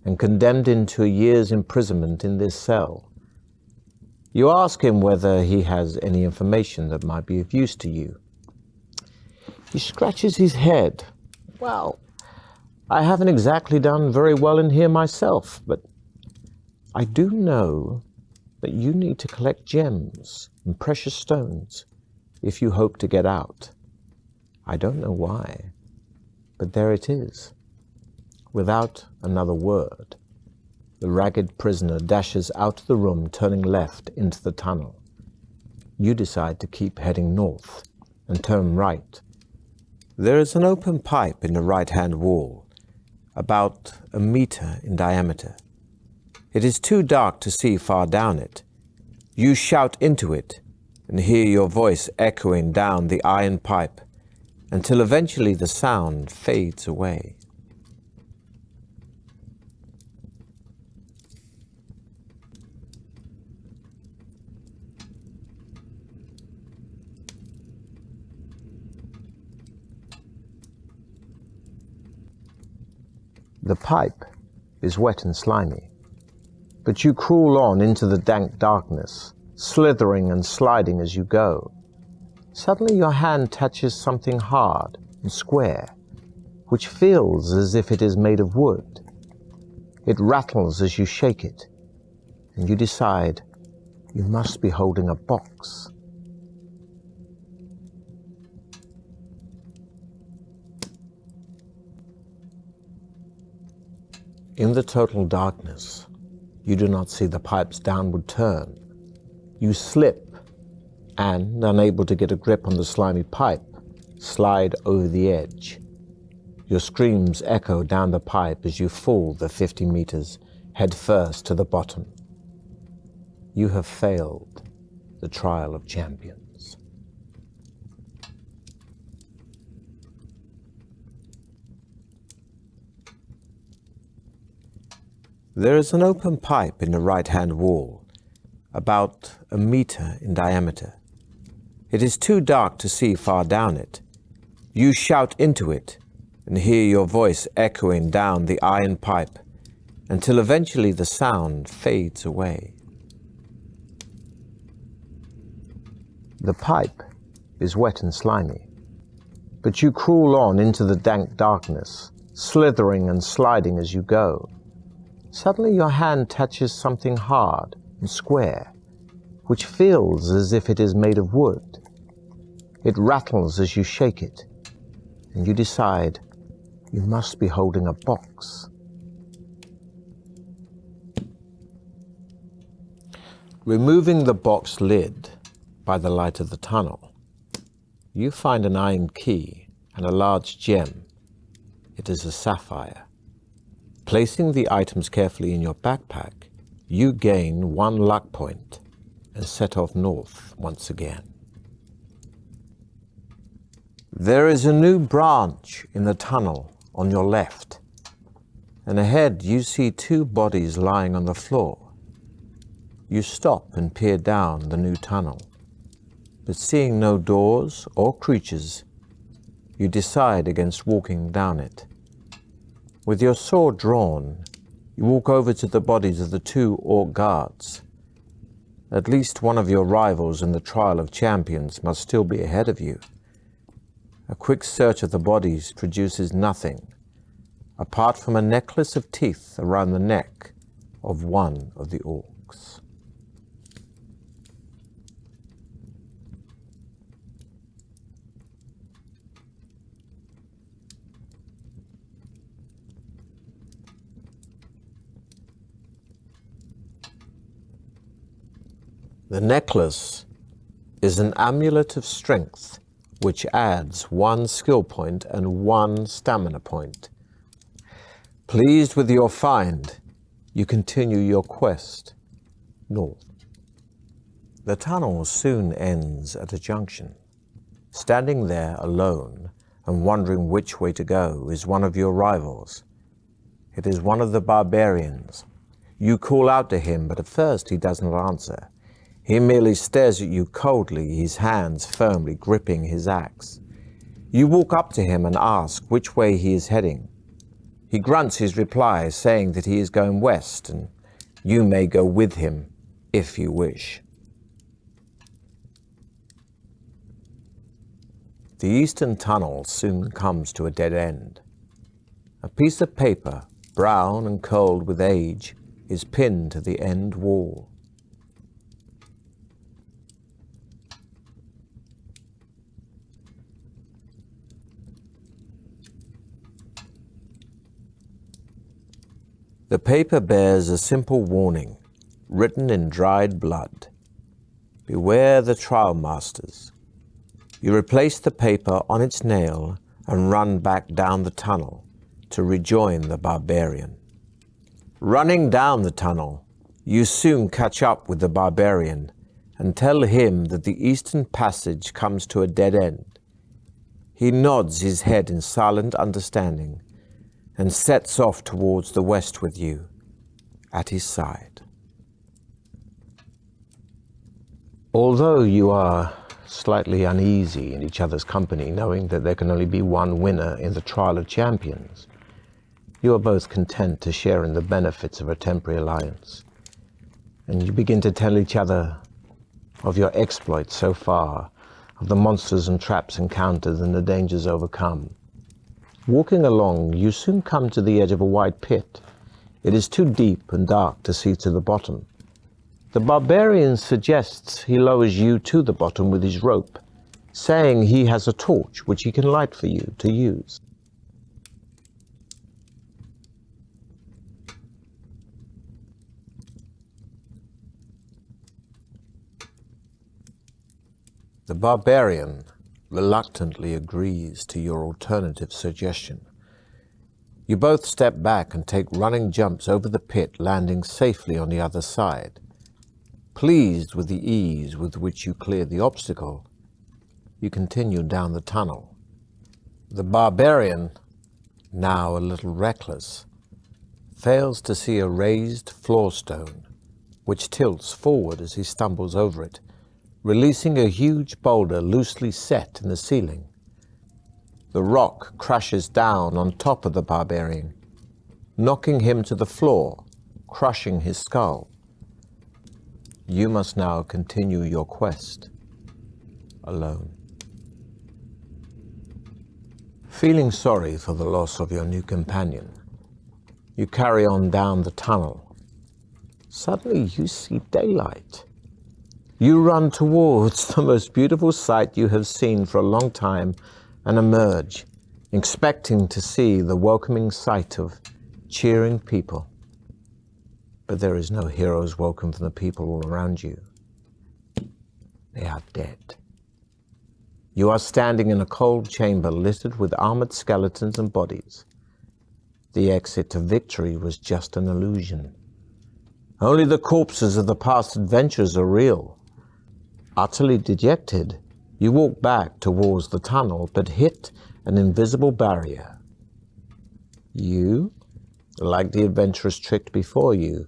Speaker 3: and condemned him to a year's imprisonment in this cell. You ask him whether he has any information that might be of use to you. He scratches his head. Well, I haven't exactly done very well in here myself, but I do know that you need to collect gems and precious stones if you hope to get out. I don't know why, but there it is. Without another word, the ragged prisoner dashes out of the room, turning left into the tunnel. You decide to keep heading north and turn right. There is an open pipe in the right-hand wall, about 1 meter in diameter. It is too dark to see far down it. You shout into it and hear your voice echoing down the iron pipe until eventually the sound fades away. The pipe is wet and slimy, but you crawl on into the dank darkness, slithering and sliding as you go. Suddenly your hand touches something hard and square, which feels as if it is made of wood. It rattles as you shake it, and you decide you must be holding a box. In the total darkness, you do not see the pipe's downward turn. You slip and, unable to get a grip on the slimy pipe, slide over the edge. Your screams echo down the pipe as you fall the 50 meters head first to the bottom. You have failed the trial of champions. There is an open pipe in the right-hand wall, about a meter in diameter. It is too dark to see far down it. You shout into it and hear your voice echoing down the iron pipe until eventually the sound fades away. The pipe is wet and slimy, but you crawl on into the dank darkness, slithering and sliding as you go. Suddenly your hand touches something hard and square, which feels as if it is made of wood. It rattles as you shake it, and you decide you must be holding a box. Removing the box lid by the light of the tunnel, you find an iron key and a large gem. It is a sapphire. Placing the items carefully in your backpack, you gain 1 luck point and set off north once again. There is a new branch in the tunnel on your left, and ahead you see 2 bodies lying on the floor. You stop and peer down the new tunnel, but seeing no doors or creatures, you decide against walking down it. With your sword drawn, you walk over to the bodies of the 2 orc guards. At least one of your rivals in the Trial of Champions must still be ahead of you. A quick search of the bodies produces nothing, apart from a necklace of teeth around the neck of one of the orcs. The necklace is an amulet of strength which adds 1 skill point and 1 stamina point. Pleased with your find, you continue your quest north. The tunnel soon ends at a junction. Standing there alone and wondering which way to go is one of your rivals. It is one of the barbarians. You call out to him, but at first he does not answer. He merely stares at you coldly, his hands firmly gripping his axe. You walk up to him and ask which way he is heading. He grunts his reply, saying that he is going west, and you may go with him if you wish. The eastern tunnel soon comes to a dead end. A piece of paper, brown and cold with age, is pinned to the end wall. The paper bears a simple warning, written in dried blood. Beware the trial masters. You replace the paper on its nail and run back down the tunnel to rejoin the barbarian. Running down the tunnel, you soon catch up with the barbarian and tell him that the eastern passage comes to a dead end. He nods his head in silent understanding and sets off towards the west with you at his side. Although you are slightly uneasy in each other's company, knowing that there can only be one winner in the Trial of Champions, you are both content to share in the benefits of a temporary alliance. And you begin to tell each other of your exploits so far, of the monsters and traps encountered and the dangers overcome. Walking along, you soon come to the edge of a wide pit. It is too deep and dark to see to the bottom. The barbarian suggests he lowers you to the bottom with his rope, saying he has a torch which he can light for you to use. The barbarian reluctantly agrees to your alternative suggestion. You both step back and take running jumps over the pit, landing safely on the other side. Pleased with the ease with which you cleared the obstacle, you continue down the tunnel. The barbarian, now a little reckless, fails to see a raised floor stone which tilts forward as he stumbles over it, releasing a huge boulder loosely set in the ceiling. The rock crashes down on top of the barbarian, knocking him to the floor, crushing his skull. You must now continue your quest, alone. Feeling sorry for the loss of your new companion, you carry on down the tunnel. Suddenly you see daylight. You run towards the most beautiful sight you have seen for a long time and emerge, expecting to see the welcoming sight of cheering people. But there is no hero's welcome from the people all around you. They are dead. You are standing in a cold chamber littered with armored skeletons and bodies. The exit to victory was just an illusion. Only the corpses of the past adventures are real. Utterly dejected, you walk back towards the tunnel, but hit an invisible barrier. You, like the adventurers tricked before you,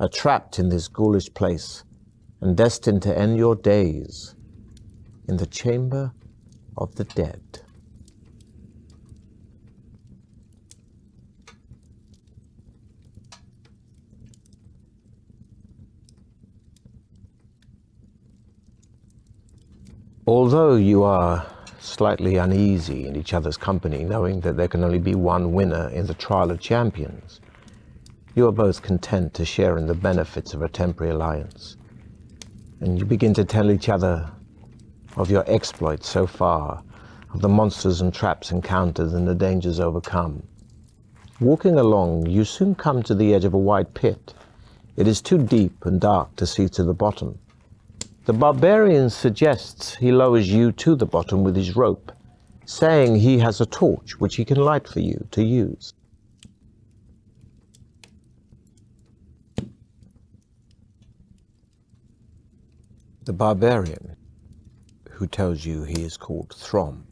Speaker 3: are trapped in this ghoulish place and destined to end your days in the chamber of the dead. Although you are slightly uneasy in each other's company, knowing that there can only be one winner in the Trial of Champions, you are both content to share in the benefits of a temporary alliance. And you begin to tell each other of your exploits so far, of the monsters and traps encountered and the dangers overcome. Walking along, you soon come to the edge of a wide pit. It is too deep and dark to see to the bottom. The barbarian suggests he lowers you to the bottom with his rope, saying he has a torch which he can light for you to use. The barbarian, who tells you he is called Throm,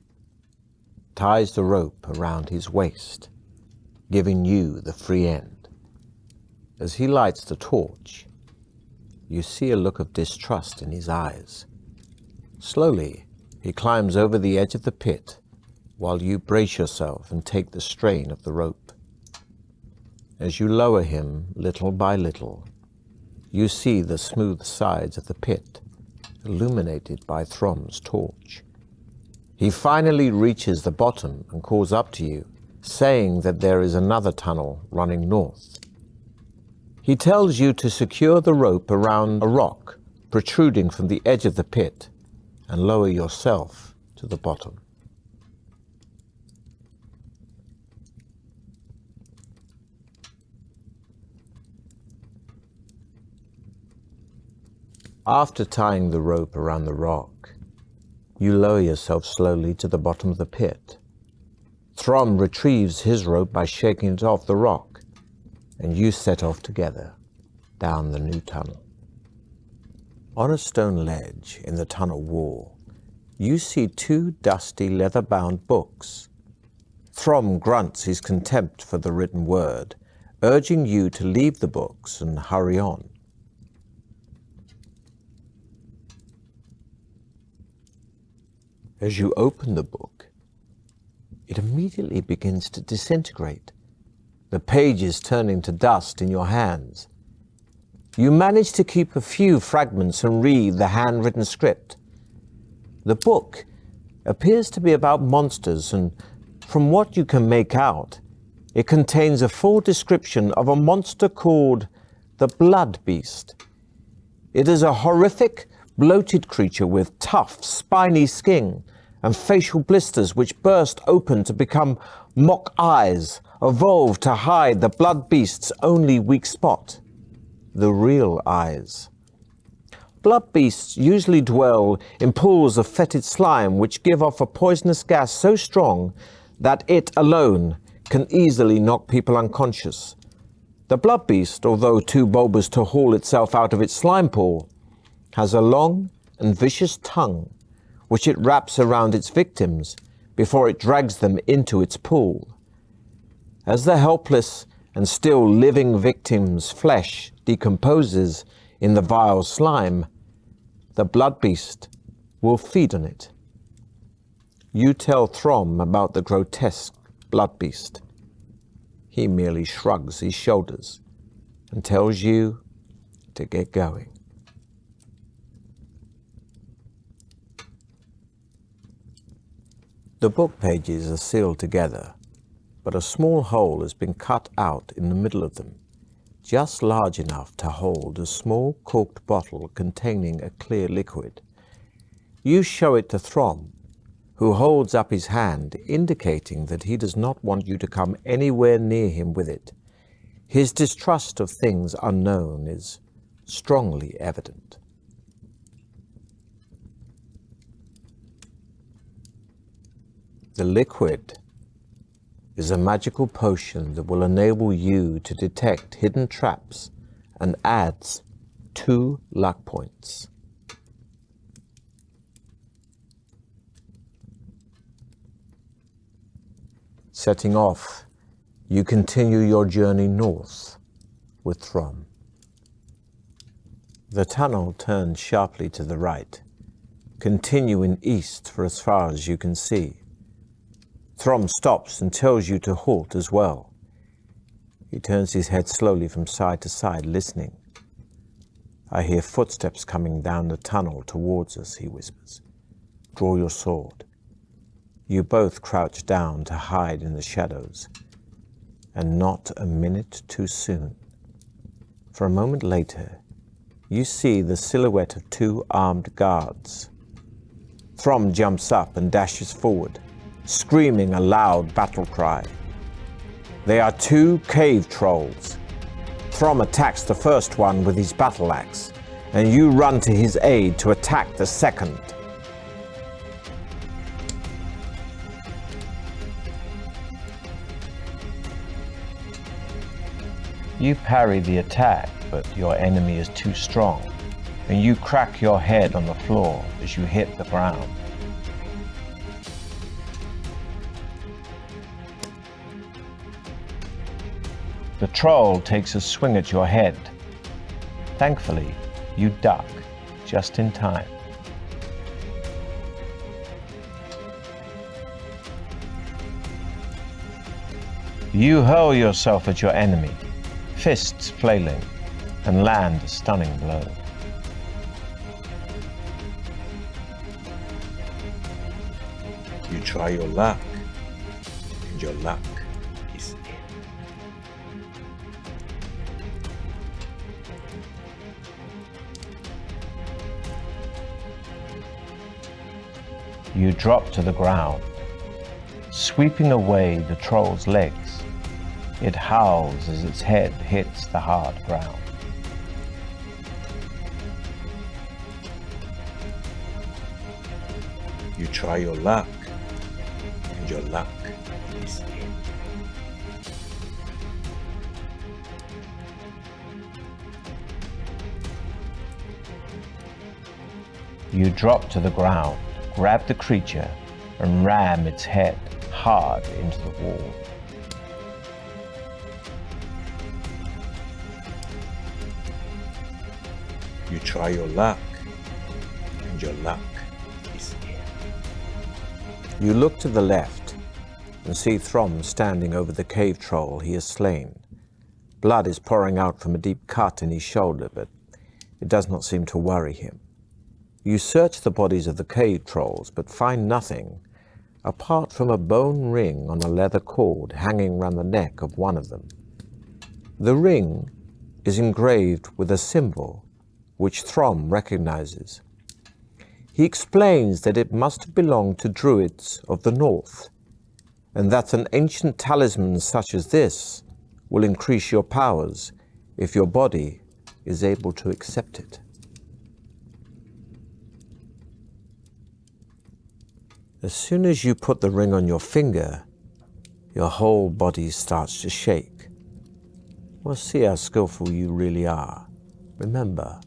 Speaker 3: ties the rope around his waist, giving you the free end. As he lights the torch, you see a look of distrust in his eyes. Slowly, he climbs over the edge of the pit while you brace yourself and take the strain of the rope. As you lower him little by little, you see the smooth sides of the pit illuminated by Throm's torch. He finally reaches the bottom and calls up to you, saying that there is another tunnel running north. He tells you to secure the rope around a rock protruding from the edge of the pit and lower yourself to the bottom. After tying the rope around the rock, you lower yourself slowly to the bottom of the pit. Throm retrieves his rope by shaking it off the rock, and you set off together down the new tunnel. On a stone ledge in the tunnel wall, you see two dusty leather-bound books. Throm grunts his contempt for the written word, urging you to leave the books and hurry on. As you open the book, it immediately begins to disintegrate, the pages turning to dust in your hands. You manage to keep a few fragments and read the handwritten script. The book appears to be about monsters, and from what you can make out, it contains a full description of a monster called the Blood Beast. It is a horrific, bloated creature with tough, spiny skin and facial blisters which burst open to become mock eyes, evolved to hide the Blood Beast's only weak spot, the real eyes. Blood beasts usually dwell in pools of fetid slime which give off a poisonous gas so strong that it alone can easily knock people unconscious. The blood beast, although too bulbous to haul itself out of its slime pool, has a long and vicious tongue which it wraps around its victims before it drags them into its pool. As the helpless and still living victim's flesh decomposes in the vile slime, the blood beast will feed on it. You tell Throm about the grotesque blood beast. He merely shrugs his shoulders and tells you to get going. The book pages are sealed together, but a small hole has been cut out in the middle of them, just large enough to hold a small corked bottle containing a clear liquid. You show it to Throm, who holds up his hand, indicating that he does not want you to come anywhere near him with it. His distrust of things unknown is strongly evident. The liquid is a magical potion that will enable you to detect hidden traps and adds 2 luck points. Setting off, you continue your journey north with Throm. The tunnel turns sharply to the right, continuing east for as far as you can see. Throm stops and tells you to halt as well. He turns his head slowly from side to side, listening. I hear footsteps coming down the tunnel towards us, he whispers. Draw your sword. You both crouch down to hide in the shadows, and not a minute too soon. For a moment later, you see the silhouette of 2 armed guards. Throm jumps up and dashes forward, screaming a loud battle cry. They are 2 cave trolls. Throm attacks the first one with his battle axe, and you run to his aid to attack the second. You parry the attack, but your enemy is too strong, and you crack your head on the floor as you hit the ground. The troll takes a swing at your head. Thankfully, you duck just in time. You hurl yourself at your enemy, fists flailing, and land a stunning blow.
Speaker 1: You try your luck, and your luck is in.
Speaker 3: You drop to the ground, sweeping away the troll's legs. It howls as its head hits the hard ground.
Speaker 1: You try your luck, and your luck is in.
Speaker 3: You drop to the ground, grab the creature, and ram its head hard into the wall.
Speaker 1: You try your luck, and your luck is in.
Speaker 3: You look to the left and see Throm standing over the cave troll he has slain. Blood is pouring out from a deep cut in his shoulder, but it does not seem to worry him. You search the bodies of the cave trolls, but find nothing apart from a bone ring on a leather cord hanging round the neck of one of them. The ring is engraved with a symbol which Throm recognizes. He explains that it must have belonged to druids of the north, and that an ancient talisman such as this will increase your powers if your body is able to accept it. As soon as you put the ring on your finger, your whole body starts to shake. We'll see how skillful you really are. Remember,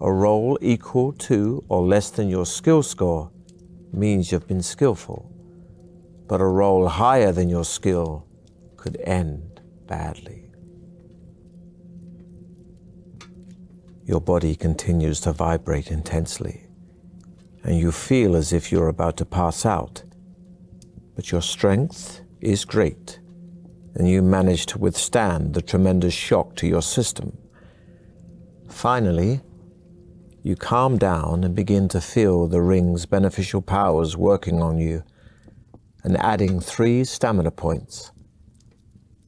Speaker 3: a roll equal to or less than your skill score means you've been skillful, but a roll higher than your skill could end badly. Your body continues to vibrate intensely, and you feel as if you're about to pass out. But your strength is great, and you manage to withstand the tremendous shock to your system. Finally, you calm down and begin to feel the ring's beneficial powers working on you and adding 3 stamina points.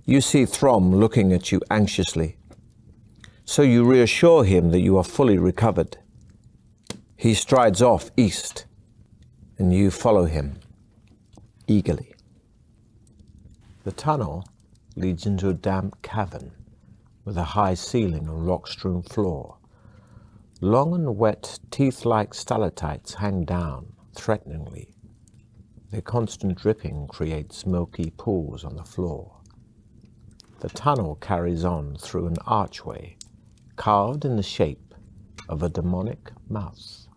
Speaker 3: You see Throm looking at you anxiously, so you reassure him that you are fully recovered. He strides off east, and you follow him eagerly. The tunnel leads into a damp cavern with a high ceiling and rock-strewn floor. Long and wet, teeth-like stalactites hang down threateningly. Their constant dripping creates milky pools on the floor. The tunnel carries on through an archway carved in the shape of a demonic mouse.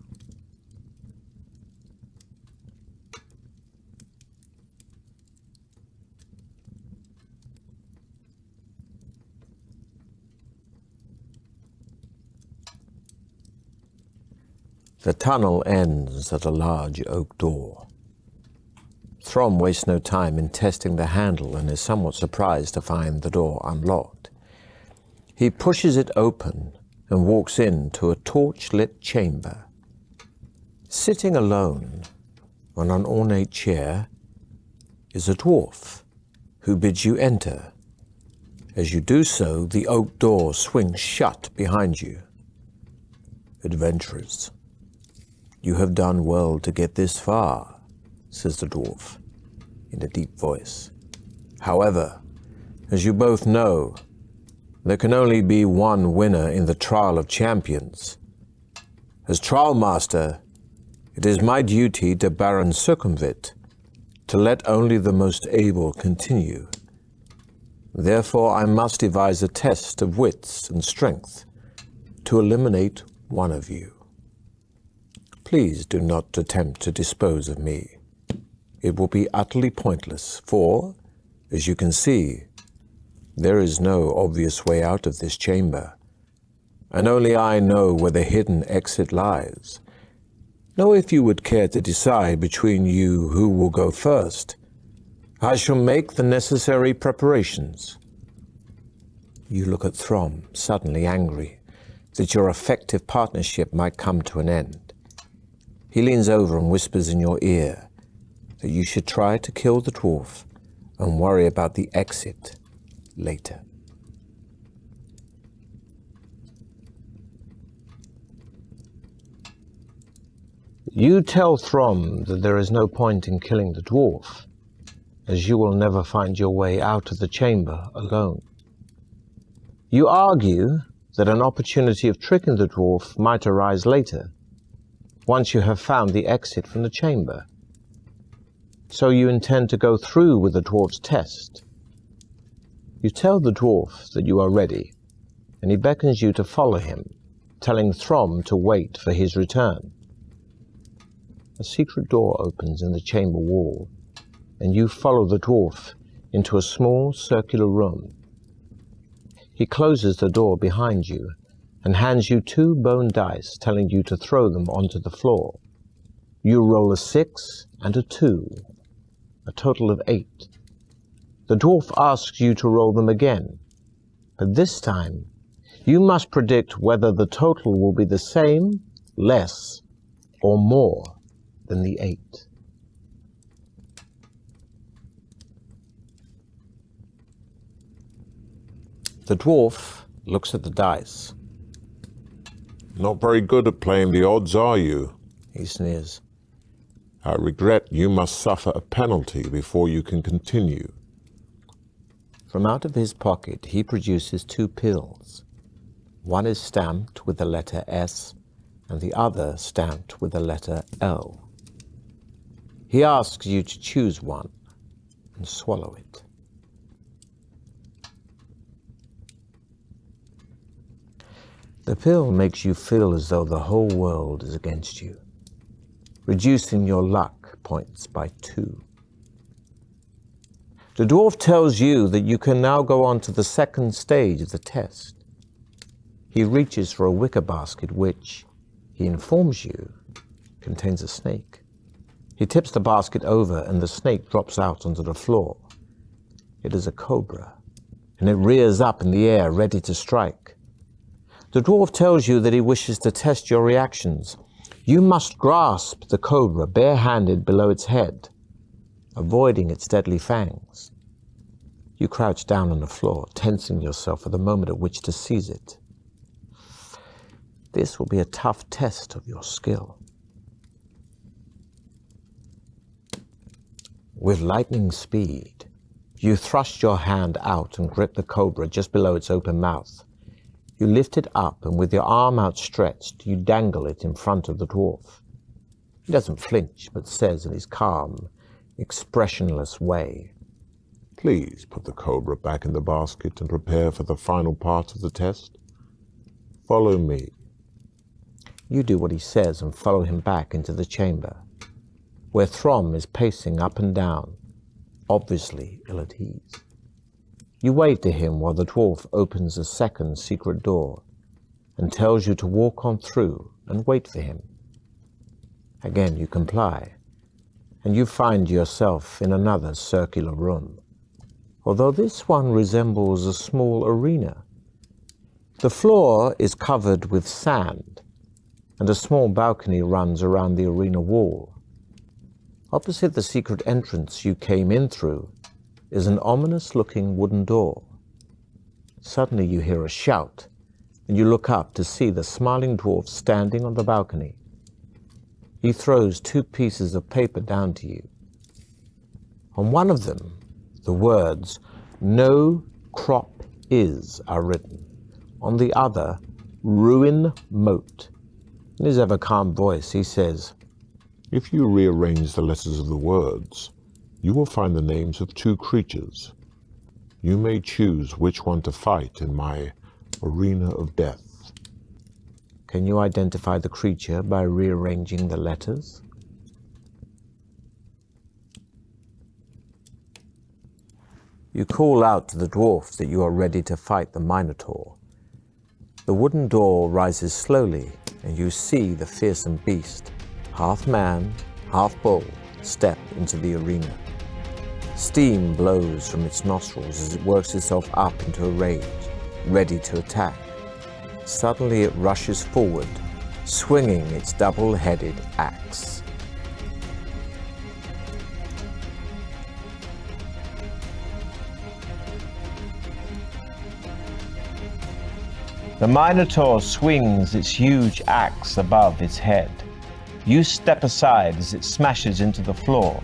Speaker 3: The tunnel ends at a large oak door. Throm wastes no time in testing the handle and is somewhat surprised to find the door unlocked. He pushes it open and walks into a torch-lit chamber. Sitting alone on an ornate chair is a dwarf who bids you enter. As you do so, the oak door swings shut behind you. Adventurers, you have done well to get this far, says the dwarf in a deep voice. However, as you both know, there can only be one winner in the Trial of Champions. As Trial Master, it is my duty to Baron Circumvit to let only the most able continue. Therefore, I must devise a test of wits and strength to eliminate one of you. Please do not attempt to dispose of me. It will be utterly pointless, for, as you can see, there is no obvious way out of this chamber, and only I know where the hidden exit lies. Now, if you would care to decide between you who will go first, I shall make the necessary preparations. You look at Throm, suddenly angry that your effective partnership might come to an end. He leans over and whispers in your ear that you should try to kill the dwarf and worry about the exit later. You tell Throm that there is no point in killing the dwarf, as you will never find your way out of the chamber alone. You argue that an opportunity of tricking the dwarf might arise later, once you have found the exit from the chamber. So you intend to go through with the dwarf's test. You tell the dwarf that you are ready, and he beckons you to follow him, telling Throm to wait for his return. A secret door opens in the chamber wall, and you follow the dwarf into a small circular room. He closes the door behind you and hands you 2 bone dice, telling you to throw them onto the floor. You roll a 6 and a 2, a total of 8. The dwarf asks you to roll them again, but this time you must predict whether the total will be the same, less, or more than the 8. The dwarf looks at the dice.
Speaker 4: Not very good at playing the odds, are you?
Speaker 3: He sneers.
Speaker 4: I regret you must suffer a penalty before you can continue.
Speaker 3: From out of his pocket, he produces 2 pills. One is stamped with the letter S, and the other stamped with the letter L. He asks you to choose one and swallow it. The pill makes you feel as though the whole world is against you, reducing your luck points by 2. The dwarf tells you that you can now go on to the second stage of the test. He reaches for a wicker basket which, he informs you, contains a snake. He tips the basket over and the snake drops out onto the floor. It is a cobra, and it rears up in the air, ready to strike. The dwarf tells you that he wishes to test your reactions. You must grasp the cobra bare-handed below its head, avoiding its deadly fangs. You crouch down on the floor, tensing yourself for the moment at which to seize it. This will be a tough test of your skill. With lightning speed, you thrust your hand out and grip the cobra just below its open mouth. You lift it up, and with your arm outstretched, you dangle it in front of the dwarf. He doesn't flinch, but says in his calm, expressionless way,
Speaker 4: Please put the cobra back in the basket and prepare for the final part of the test. Follow me.
Speaker 3: You do what he says and follow him back into the chamber, where Throm is pacing up and down, obviously ill at ease. You wave to him while the dwarf opens a second secret door and tells you to walk on through and wait for him. Again you comply, and you find yourself in another circular room, although this one resembles a small arena. The floor is covered with sand, and a small balcony runs around the arena wall. Opposite the secret entrance you came in through is an ominous-looking wooden door. Suddenly you hear a shout, and you look up to see the smiling dwarf standing on the balcony. He throws 2 pieces of paper down to you. On one of them, the words, "No crop is," are written. On the other, "Ruin moat." In his ever-calm voice, he says,
Speaker 4: If you rearrange the letters of the words, you will find the names of 2 creatures. You may choose which one to fight in my arena of death.
Speaker 3: Can you identify the creature by rearranging the letters? You call out to the dwarf that you are ready to fight the Minotaur. The wooden door rises slowly, and you see the fearsome beast, half man, half bull, step into the arena. Steam blows from its nostrils as it works itself up into a rage, ready to attack. Suddenly it rushes forward, swinging its double-headed axe. The Minotaur swings its huge axe above its head. You step aside as it smashes into the floor.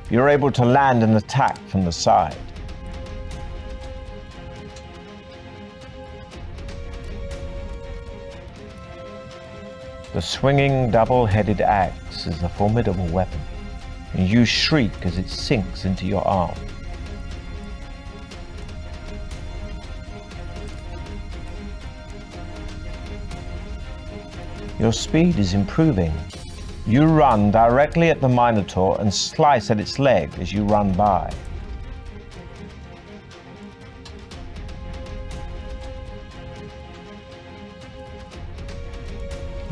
Speaker 3: You're able to land an attack from the side. The swinging double-headed axe is a formidable weapon, and you shriek as it sinks into your arm. Your speed is improving. You run directly at the Minotaur and slice at its leg as you run by.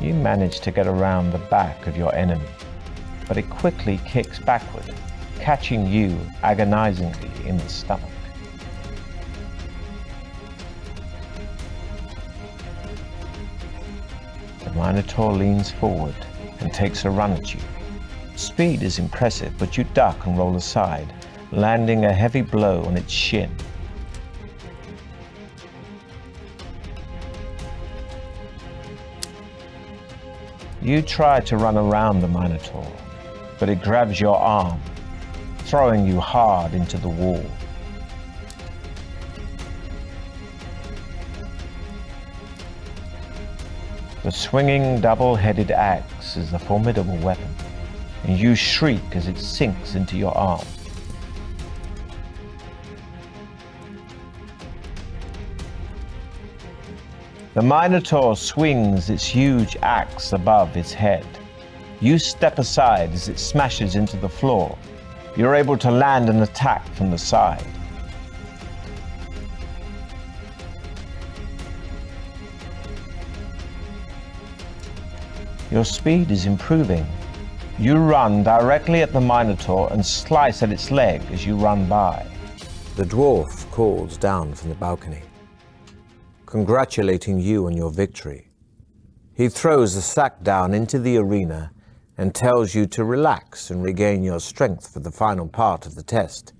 Speaker 3: You manage to get around the back of your enemy, but it quickly kicks backward, catching you agonizingly in the stomach. The Minotaur leans forward and takes a run at you. Speed is impressive, but you duck and roll aside, landing a heavy blow on its shin. You try to run around the Minotaur, but it grabs your arm, throwing you hard into the wall. The swinging double-headed axe is a formidable weapon, and you shriek as it sinks into your arm. The Minotaur swings its huge axe above its head. You step aside as it smashes into the floor. You're able to land an attack from the side.
Speaker 2: Your speed is improving. You run directly at the Minotaur and slice at its leg as you run by.
Speaker 3: The dwarf calls down from the balcony, congratulating you on your victory. He throws the sack down into the arena and tells you to relax and regain your strength for the final part of the test.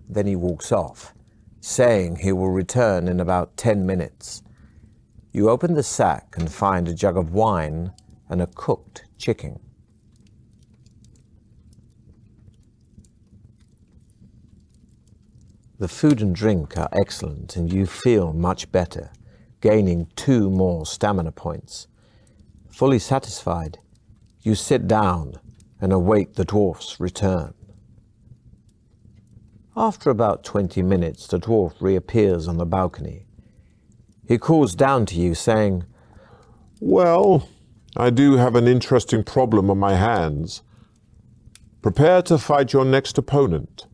Speaker 3: Then he walks off, saying he will return in about 10 minutes. You open the sack and find a jug of wine and a cooked chicken. The food and drink are excellent and you feel much better, gaining 2 more stamina points. Fully satisfied, you sit down and await the dwarf's return. After about 20 minutes, the dwarf reappears on the balcony. He calls down to you, saying,
Speaker 4: Well, I do have an interesting problem on my hands. Prepare to fight your next opponent.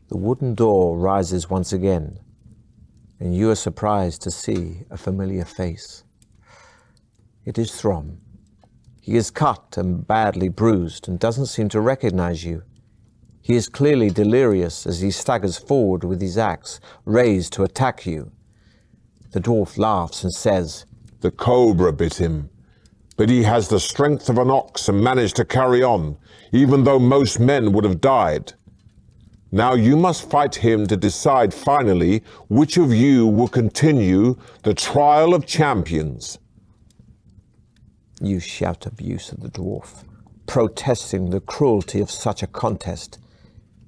Speaker 3: The wooden door rises once again, and you are surprised to see a familiar face. It is Throm. He is cut and badly bruised and doesn't seem to recognize you. He is clearly delirious as he staggers forward with his axe raised to attack you. The dwarf laughs and says,
Speaker 4: The cobra bit him, but he has the strength of an ox and managed to carry on, even though most men would have died. Now you must fight him to decide finally which of you will continue the trial of champions.
Speaker 3: You shout abuse at the dwarf, protesting the cruelty of such a contest.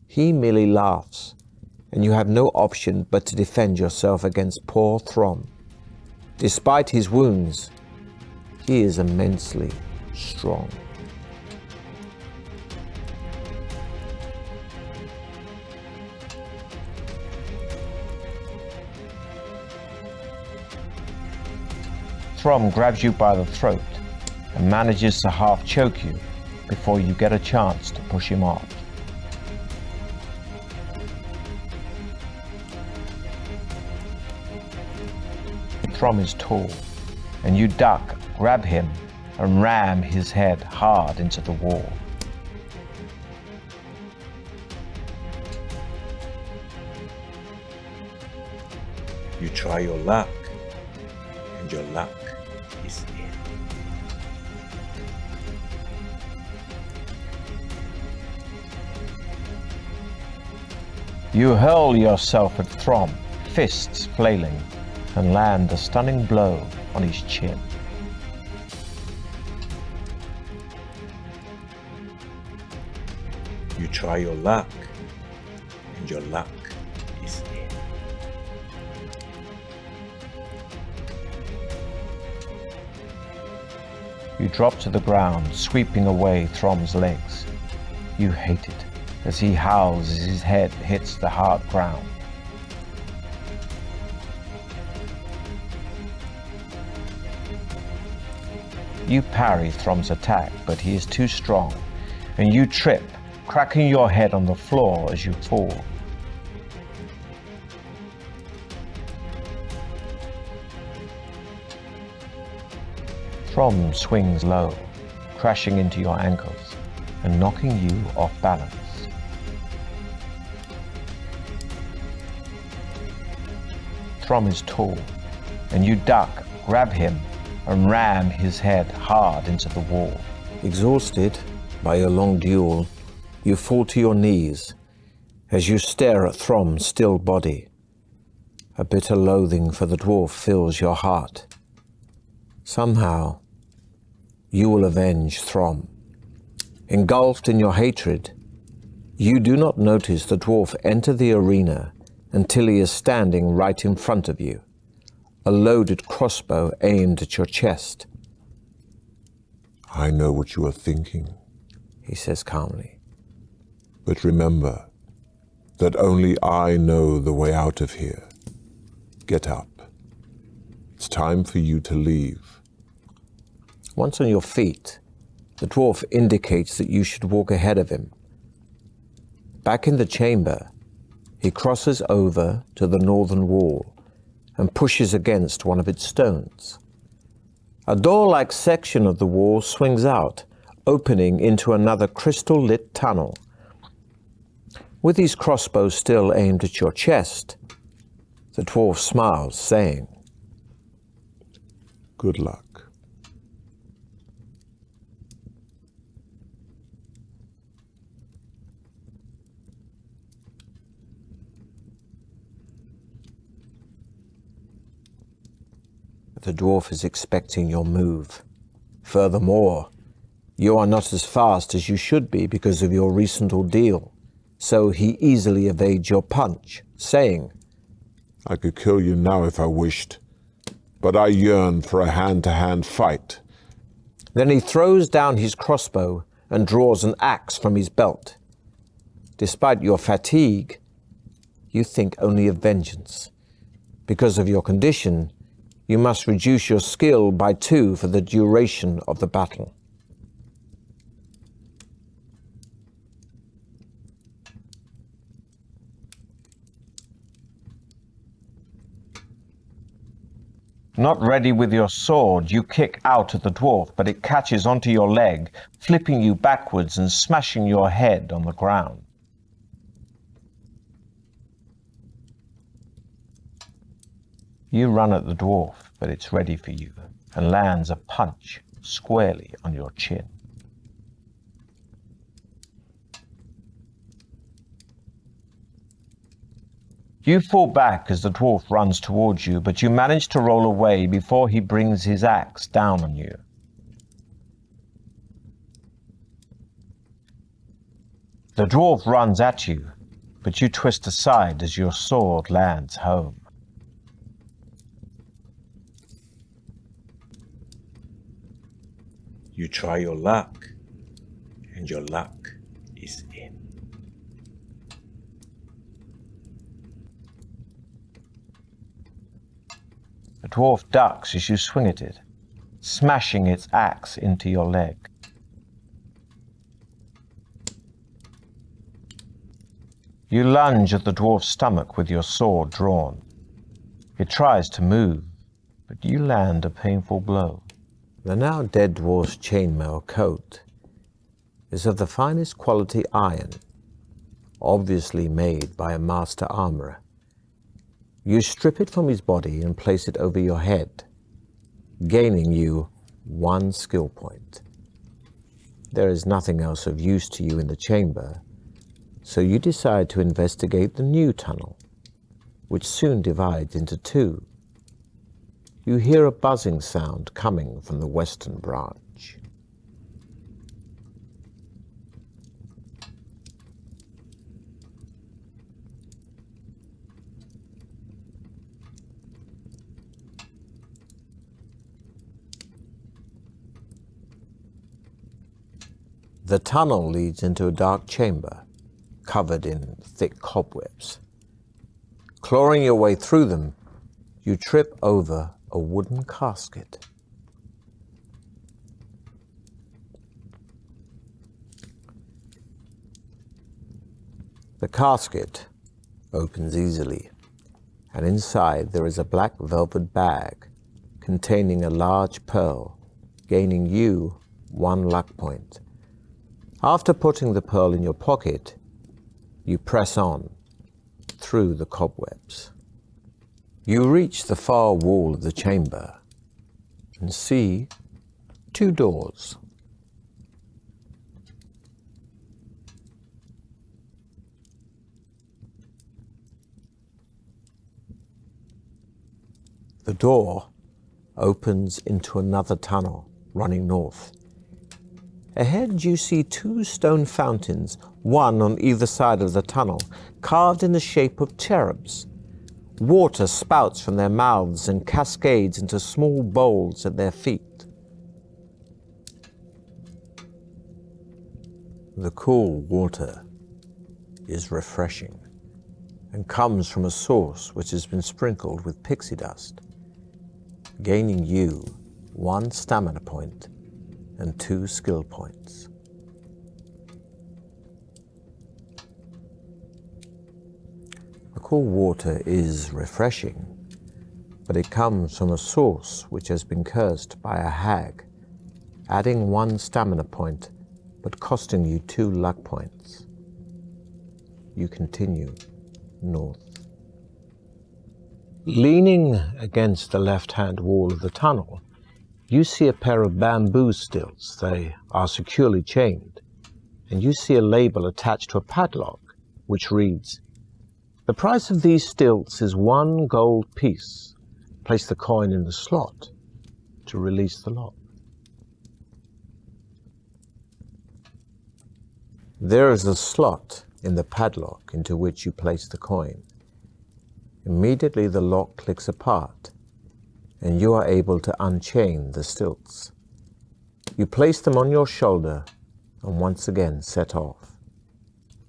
Speaker 3: He merely laughs, and you have no option but to defend yourself against poor Throm. Despite his wounds, he is immensely strong.
Speaker 2: Throm grabs you by the throat and manages to half choke you before you get a chance to push him off. Throm is tall, and you duck, grab him, and ram his head hard into the wall.
Speaker 1: You try your luck, and your luck is in.
Speaker 2: You hurl yourself at Throm, fists flailing, and land a stunning blow on his chin.
Speaker 1: You try your luck, and your luck is in.
Speaker 2: You drop to the ground, sweeping away Throm's legs. You hate it as he howls as his head hits the hard ground. You parry Throm's attack, but he is too strong, and you trip, cracking your head on the floor as you fall. Throm swings low, crashing into your ankles and knocking you off balance. Throm is tall, and you duck, grab him, and ram his head hard into the wall.
Speaker 3: Exhausted by your long duel, you fall to your knees as you stare at Throm's still body. A bitter loathing for the dwarf fills your heart. Somehow, you will avenge Throm. Engulfed in your hatred, you do not notice the dwarf enter the arena until he is standing right in front of you, a loaded crossbow aimed at your chest.
Speaker 4: I know what you are thinking,
Speaker 3: He says calmly.
Speaker 4: but remember that only I know the way out of here. Get up. It's time for you to leave.
Speaker 3: Once on your feet, the dwarf indicates that you should walk ahead of him. Back in the chamber, he crosses over to the northern wall and pushes against one of its stones. A door-like section of the wall swings out, opening into another crystal-lit tunnel. With his crossbow still aimed at your chest, the dwarf smiles, saying,
Speaker 4: Good luck.
Speaker 3: The dwarf is expecting your move. Furthermore, you are not as fast as you should be because of your recent ordeal, so he easily evades your punch, saying,
Speaker 4: I could kill you now if I wished, but I yearn for a hand-to-hand fight.
Speaker 3: Then he throws down his crossbow and draws an axe from his belt. Despite your fatigue, you think only of vengeance. Because of your condition, you must reduce your skill by 2 for the duration of the battle. Not ready with your sword, you kick out at the dwarf, but it catches onto your leg, flipping you backwards and smashing your head on the ground. You run at the dwarf, but it's ready for you, and lands a punch squarely on your chin. You fall back as the dwarf runs towards you, but you manage to roll away before he brings his axe down on you. The dwarf runs at you, but you twist aside as your sword lands home.
Speaker 1: You try your luck, and your luck is in.
Speaker 3: The dwarf ducks as you swing at it, smashing its axe into your leg. You lunge at the dwarf's stomach with your sword drawn. It tries to move, but you land a painful blow. The now dead dwarf's chainmail coat is of the finest quality iron, obviously made by a master armorer. You strip it from his body and place it over your head, gaining you 1 skill point. There is nothing else of use to you in the chamber, so you decide to investigate the new tunnel, which soon divides into 2. You hear a buzzing sound coming from the western branch. The tunnel leads into a dark chamber, covered in thick cobwebs. Clawing your way through them, you trip over a wooden casket. The casket opens easily, and inside there is a black velvet bag containing a large pearl, gaining you 1 luck point. After putting the pearl in your pocket, you press on through the cobwebs. You reach the far wall of the chamber and see 2 doors. The door opens into another tunnel running north. Ahead you see 2 stone fountains, one on either side of the tunnel, carved in the shape of cherubs. Water spouts from their mouths and cascades into small bowls at their feet. The cool water is refreshing and comes from a source which has been sprinkled with pixie dust, gaining you 1 stamina point and 2 skill points. The cool water is refreshing, but it comes from a source which has been cursed by a hag, adding 1 stamina point, but costing you 2 luck points. You continue north. Leaning against the left-hand wall of the tunnel, you see a pair of bamboo stilts. They are securely chained, and you see a label attached to a padlock, which reads, "The price of these stilts is 1 gold piece. Place the coin in the slot to release the lock." There is a slot in the padlock into which you place the coin. Immediately the lock clicks apart, and you are able to unchain the stilts. You place them on your shoulder and once again set off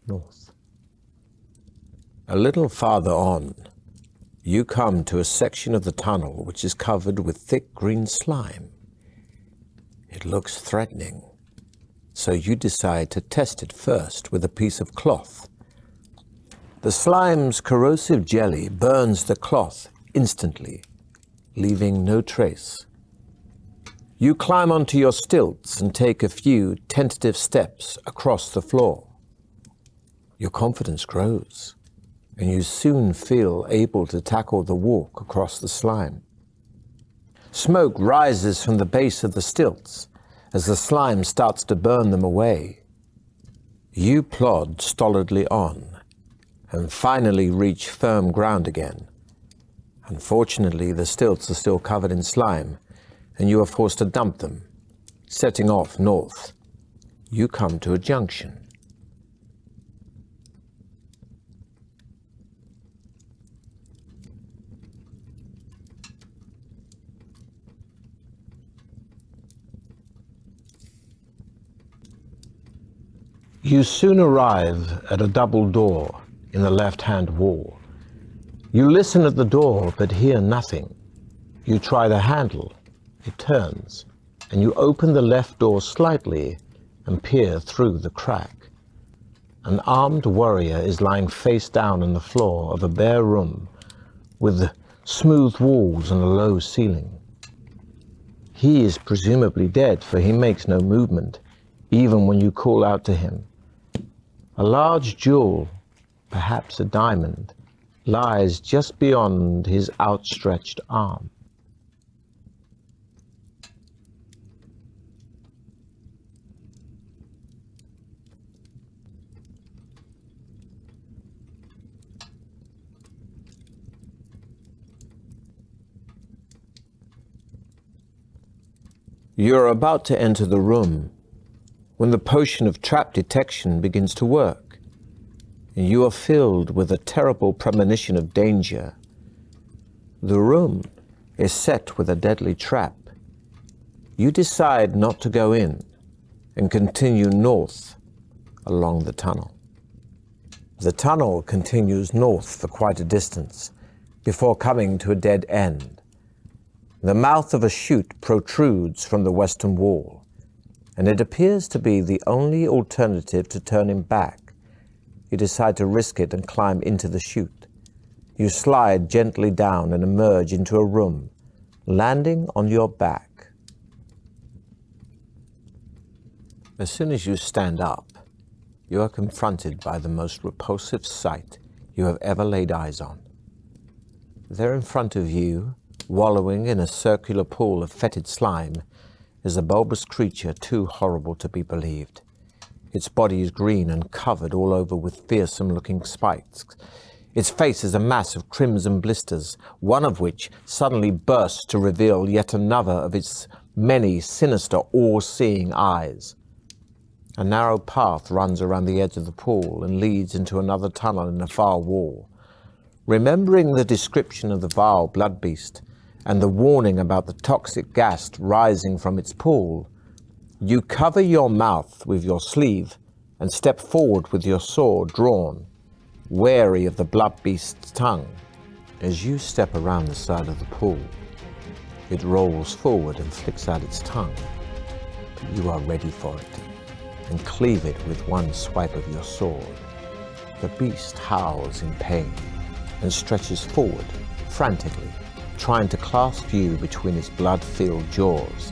Speaker 3: north. A little farther on, you come to a section of the tunnel which is covered with thick green slime. It looks threatening, so you decide to test it first with a piece of cloth. The slime's corrosive jelly burns the cloth instantly, leaving no trace. You climb onto your stilts and take a few tentative steps across the floor. Your confidence grows, and you soon feel able to tackle the walk across the slime. Smoke rises from the base of the stilts as the slime starts to burn them away. You plod stolidly on and finally reach firm ground again. Unfortunately, the stilts are still covered in slime, and you are forced to dump them. Setting off north, you come to a junction. You soon arrive at a double door in the left-hand wall. You listen at the door but hear nothing. You try the handle. It turns, and you open the left door slightly and peer through the crack. An armed warrior is lying face down on the floor of a bare room with smooth walls and a low ceiling. He is presumably dead, for he makes no movement, even when you call out to him. A large jewel, perhaps a diamond, lies just beyond his outstretched arm. You're about to enter the room when the potion of trap detection begins to work, and you are filled with a terrible premonition of danger. The room is set with a deadly trap. You decide not to go in and continue north along the tunnel. The tunnel continues north for quite a distance before coming to a dead end. The mouth of a chute protrudes from the western wall, and it appears to be the only alternative to turning back. You decide to risk it and climb into the chute. You slide gently down and emerge into a room, landing on your back. As soon as you stand up, you are confronted by the most repulsive sight you have ever laid eyes on. There in front of you, wallowing in a circular pool of fetid slime, is a bulbous creature too horrible to be believed. Its body is green and covered all over with fearsome-looking spikes. Its face is a mass of crimson blisters, one of which suddenly bursts to reveal yet another of its many sinister, all-seeing eyes. A narrow path runs around the edge of the pool and leads into another tunnel in the far wall. Remembering the description of the vile blood beast and the warning about the toxic gas rising from its pool, you cover your mouth with your sleeve and step forward with your sword drawn, wary of the blood beast's tongue. As you step around the side of the pool, it rolls forward and flicks out its tongue. But you are ready for it and cleave it with one swipe of your sword. The beast howls in pain and stretches forward frantically, trying to clasp you between its blood-filled jaws.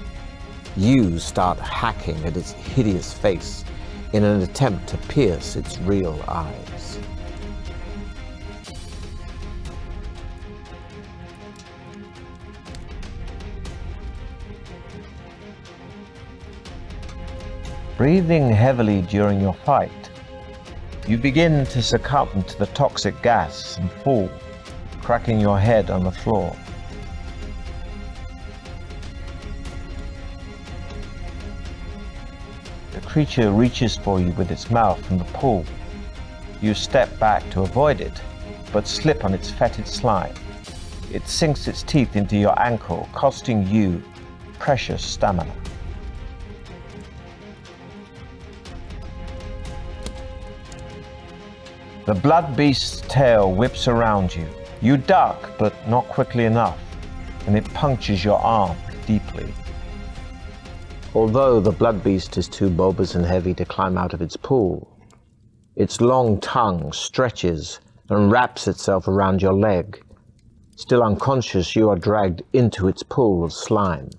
Speaker 3: You start hacking at its hideous face in an attempt to pierce its real eyes.
Speaker 2: Breathing heavily during your fight, you begin to succumb to the toxic gas and fall, cracking your head on the floor. The creature reaches for you with its mouth from the pool. You step back to avoid it, but slip on its fetid slime. It sinks its teeth into your ankle, costing you precious stamina. The blood beast's tail whips around you. You duck, but not quickly enough, and it punctures your arm deeply.
Speaker 3: Although the blood beast is too bulbous and heavy to climb out of its pool, its long tongue stretches and wraps itself around your leg. Still unconscious, you are dragged into its pool of slime.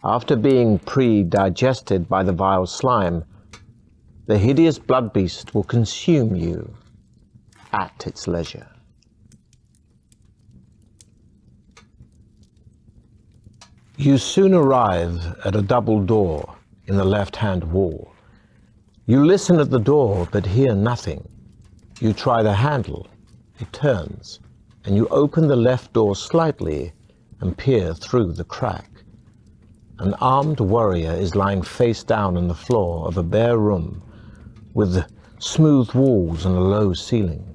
Speaker 3: After being pre-digested by the vile slime, the hideous blood beast will consume you at its leisure. You soon arrive at a double door in the left-hand wall. You listen at the door but hear nothing. You try the handle, it turns, and you open the left door slightly and peer through the crack. An armed warrior is lying face down on the floor of a bare room with smooth walls and a low ceiling.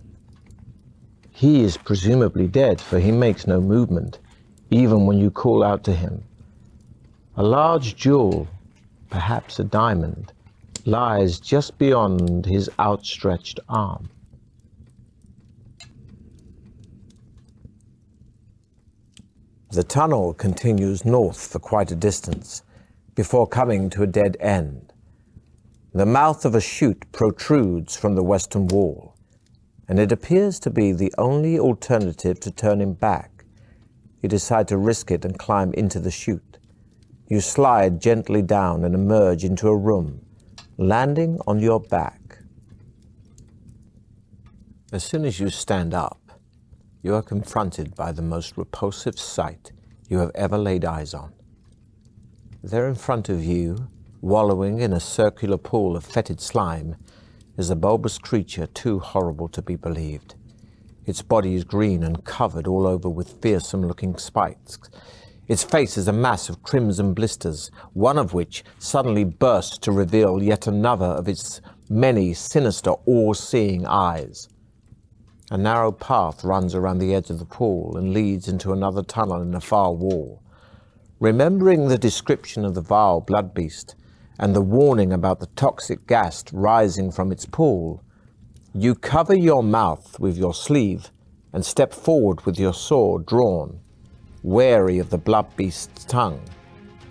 Speaker 3: He is presumably dead, for he makes no movement, even when you call out to him. A large jewel, perhaps a diamond, lies just beyond his outstretched arm. The tunnel continues north for quite a distance before coming to a dead end. The mouth of a chute protrudes from the western wall, and it appears to be the only alternative to turning back. You decide to risk it and climb into the chute. You slide gently down and emerge into a room, landing on your back. As soon as you stand up, you are confronted by the most repulsive sight you have ever laid eyes on. There in front of you, wallowing in a circular pool of fetid slime, is a bulbous creature too horrible to be believed. Its body is green and covered all over with fearsome-looking spikes. Its face is a mass of crimson blisters, one of which suddenly bursts to reveal yet another of its many sinister, all-seeing eyes. A narrow path runs around the edge of the pool and leads into another tunnel in the far wall. Remembering the description of the vile blood beast and the warning about the toxic gas rising from its pool, you cover your mouth with your sleeve and step forward with your sword drawn, wary of the blood beast's tongue.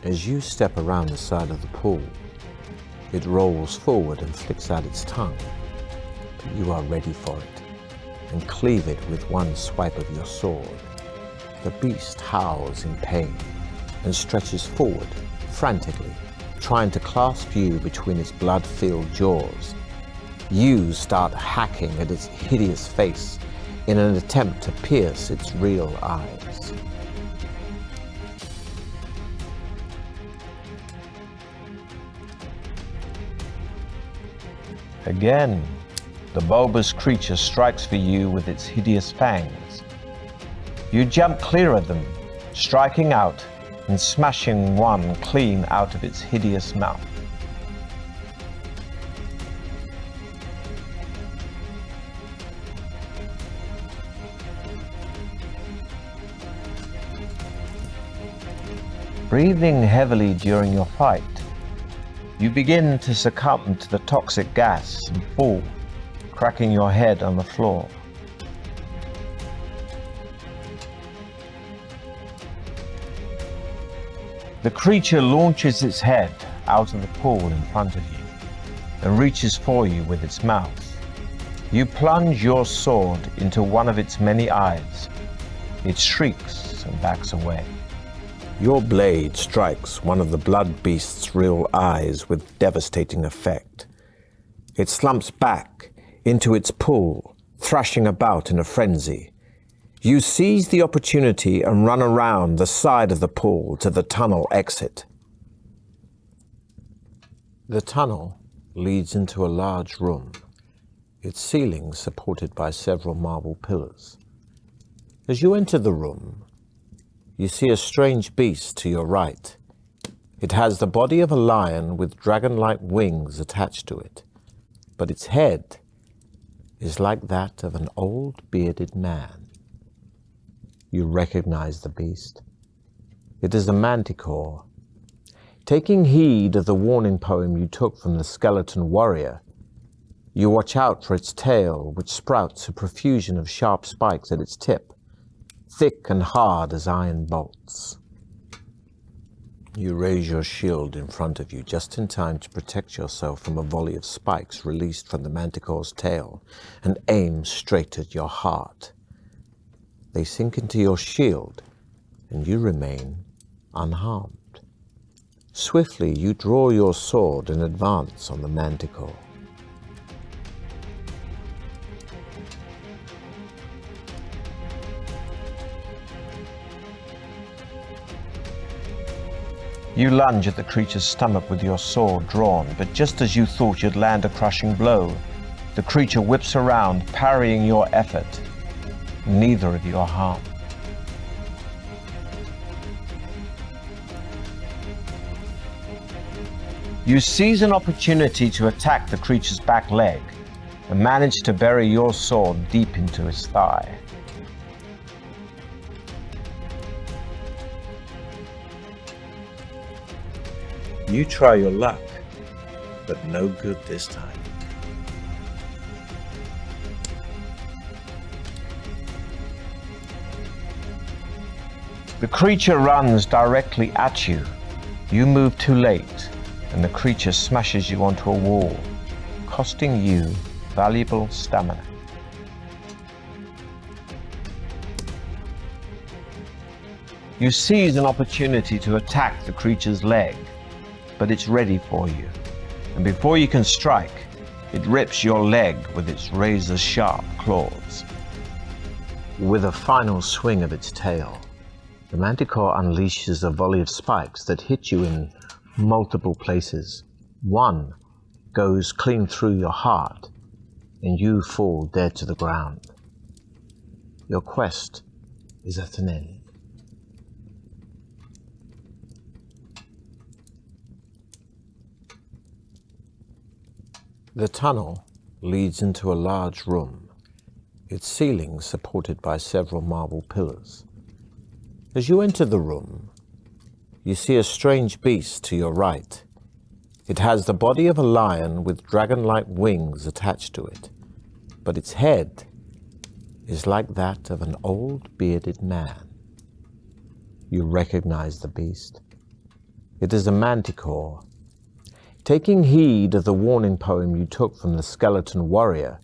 Speaker 3: As you step around the side of the pool, it rolls forward and flicks out its tongue, but you are ready for it and cleave it with one swipe of your sword. The beast howls in pain and stretches forward frantically, trying to clasp you between its blood-filled jaws. You start hacking at its hideous face in an attempt to pierce its real eyes.
Speaker 2: Again, the bulbous creature strikes for you with its hideous fangs. You jump clear of them, striking out and smashing one clean out of its hideous mouth. Breathing heavily during your fight, you begin to succumb to the toxic gas and fall, cracking your head on the floor. The creature launches its head out of the pool in front of you and reaches for you with its mouth. You plunge your sword into one of its many eyes. It shrieks
Speaker 3: shrugs and backs away. Your blade strikes one of the blood beast's real eyes with devastating effect. It slumps back into its pool, thrashing about in a frenzy. You seize the opportunity and run around the side of the pool to the tunnel exit. The tunnel leads into a large room, its ceiling supported by several marble pillars. As you enter the room, you see a strange beast to your right. It has the body of a lion with dragon-like wings attached to it, but its head is like that of an old bearded man. You recognize the beast. It is the manticore. Taking heed of the warning poem you took from the skeleton warrior, you watch out for its tail, which sprouts a profusion of sharp spikes at its tip, thick and hard as iron bolts. You raise your shield in front of you just in time to protect yourself from a volley of spikes released from the manticore's tail and aim straight at your heart. They sink into your shield, and you remain unharmed. Swiftly, you draw your sword and advance on the manticore. You lunge at the creature's stomach with your sword drawn, but just as you thought you'd land a crushing blow, the creature whips around, parrying your effort. Neither of you are harmed. You seize an opportunity to attack the creature's back leg and manage to bury your sword deep into its thigh.
Speaker 1: You try your luck, but no good this time.
Speaker 3: The creature runs directly at you. You move too late, and the creature smashes you onto a wall, costing you valuable stamina. You seize an opportunity to attack the creature's leg, but it's ready for you, and before you can strike, it rips your leg with its razor-sharp claws. With a final swing of its tail, the manticore unleashes a volley of spikes that hit you in multiple places. One goes clean through your heart, and you fall dead to the ground. Your quest is at an end. The tunnel leads into a large room, its ceiling supported by several marble pillars. As you enter the room, you see a strange beast to your right. It has the body of a lion with dragon-like wings attached to it, but its head is like that of an old bearded man. You recognize the beast. It is a manticore. Taking heed of the warning poem you took from the skeleton warrior,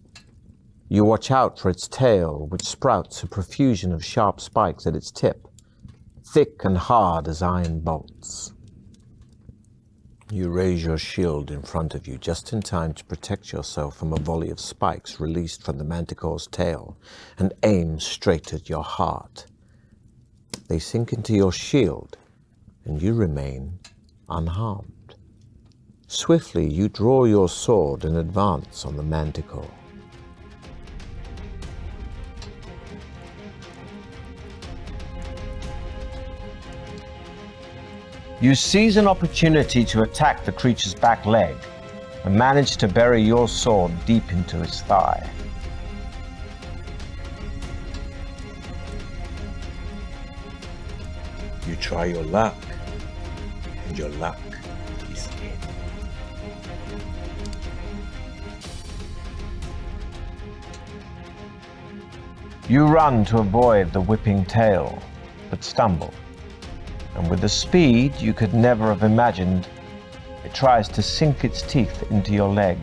Speaker 3: you watch out for its tail, which sprouts a profusion of sharp spikes at its tip, thick and hard as iron bolts. You raise your shield in front of you just in time to protect yourself from a volley of spikes released from the manticore's tail and aim straight at your heart. They sink into your shield, and you remain unharmed. Swiftly, you draw your sword and advance on the manticore. You seize an opportunity to attack the creature's back leg and manage to bury your sword deep into its thigh.
Speaker 1: You try your luck, and your luck is in.
Speaker 3: You run to avoid the whipping tail, but stumble. And with a speed you could never have imagined, it tries to sink its teeth into your leg,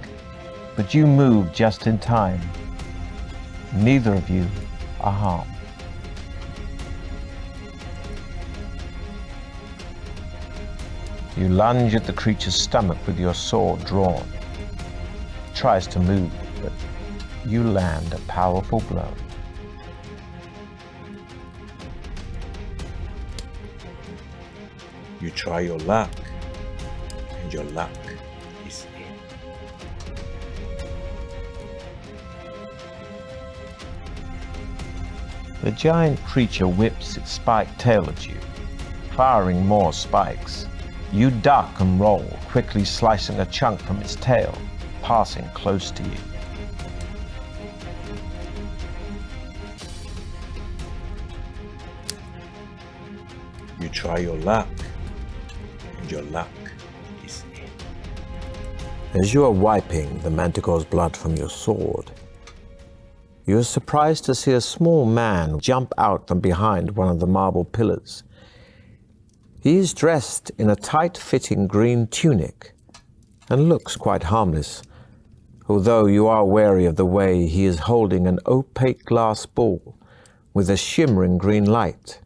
Speaker 3: but you move just in time. Neither of you are harmed. You lunge at the creature's stomach with your sword drawn. It tries to move, but you land a powerful blow.
Speaker 1: You try your luck, and your luck is in.
Speaker 3: The giant creature whips its spiked tail at you, firing more spikes. You duck and roll, quickly slicing a chunk from its tail, passing close to you.
Speaker 1: You try your luck, and your luck is in.
Speaker 3: As you are wiping the manticore's blood from your sword, you are surprised to see a small man jump out from behind one of the marble pillars. He is dressed in a tight-fitting green tunic and looks quite harmless, although you are wary of the way he is holding an opaque glass ball with a shimmering green light.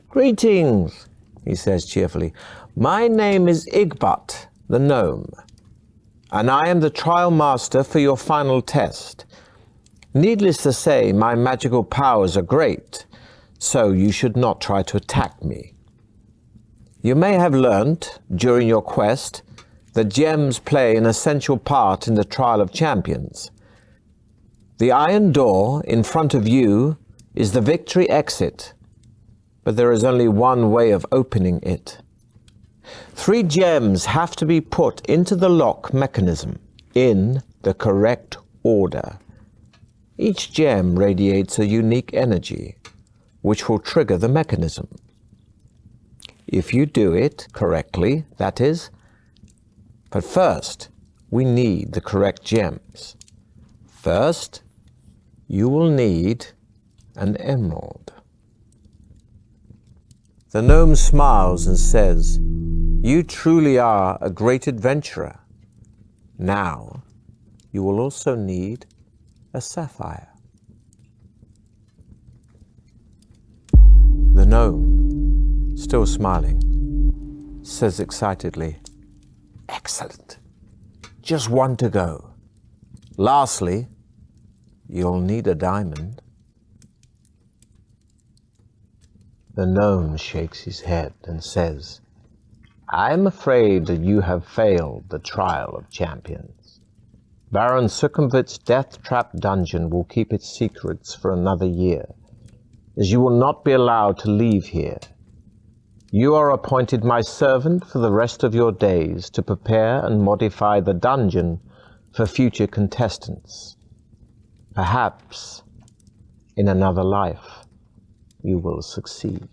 Speaker 3: "Greetings," he says cheerfully. "My name is Igbot, the gnome, and I am the trial master for your final test. Needless to say, my magical powers are great, so you should not try to attack me. You may have learnt, during your quest, that gems play an essential part in the trial of champions. The iron door in front of you is the victory exit, but there is only one way of opening it. 3 gems have to be put into the lock mechanism in the correct order. Each gem radiates a unique energy, which will trigger the mechanism. If you do it correctly, that is. But first, we need the correct gems. First, you will need an emerald." The gnome smiles and says, "You truly are a great adventurer. Now, you will also need a sapphire." The gnome, still smiling, says excitedly, "Excellent. Just one to go. Lastly, you'll need a diamond." The gnome shakes his head and says, "I'm afraid that you have failed the trial of champions. Baron Succumvit's Deathtrap Dungeon will keep its secrets for another year, as you will not be allowed to leave here. You are appointed my servant for the rest of your days to prepare and modify the dungeon for future contestants. Perhaps, in another life, you will succeed."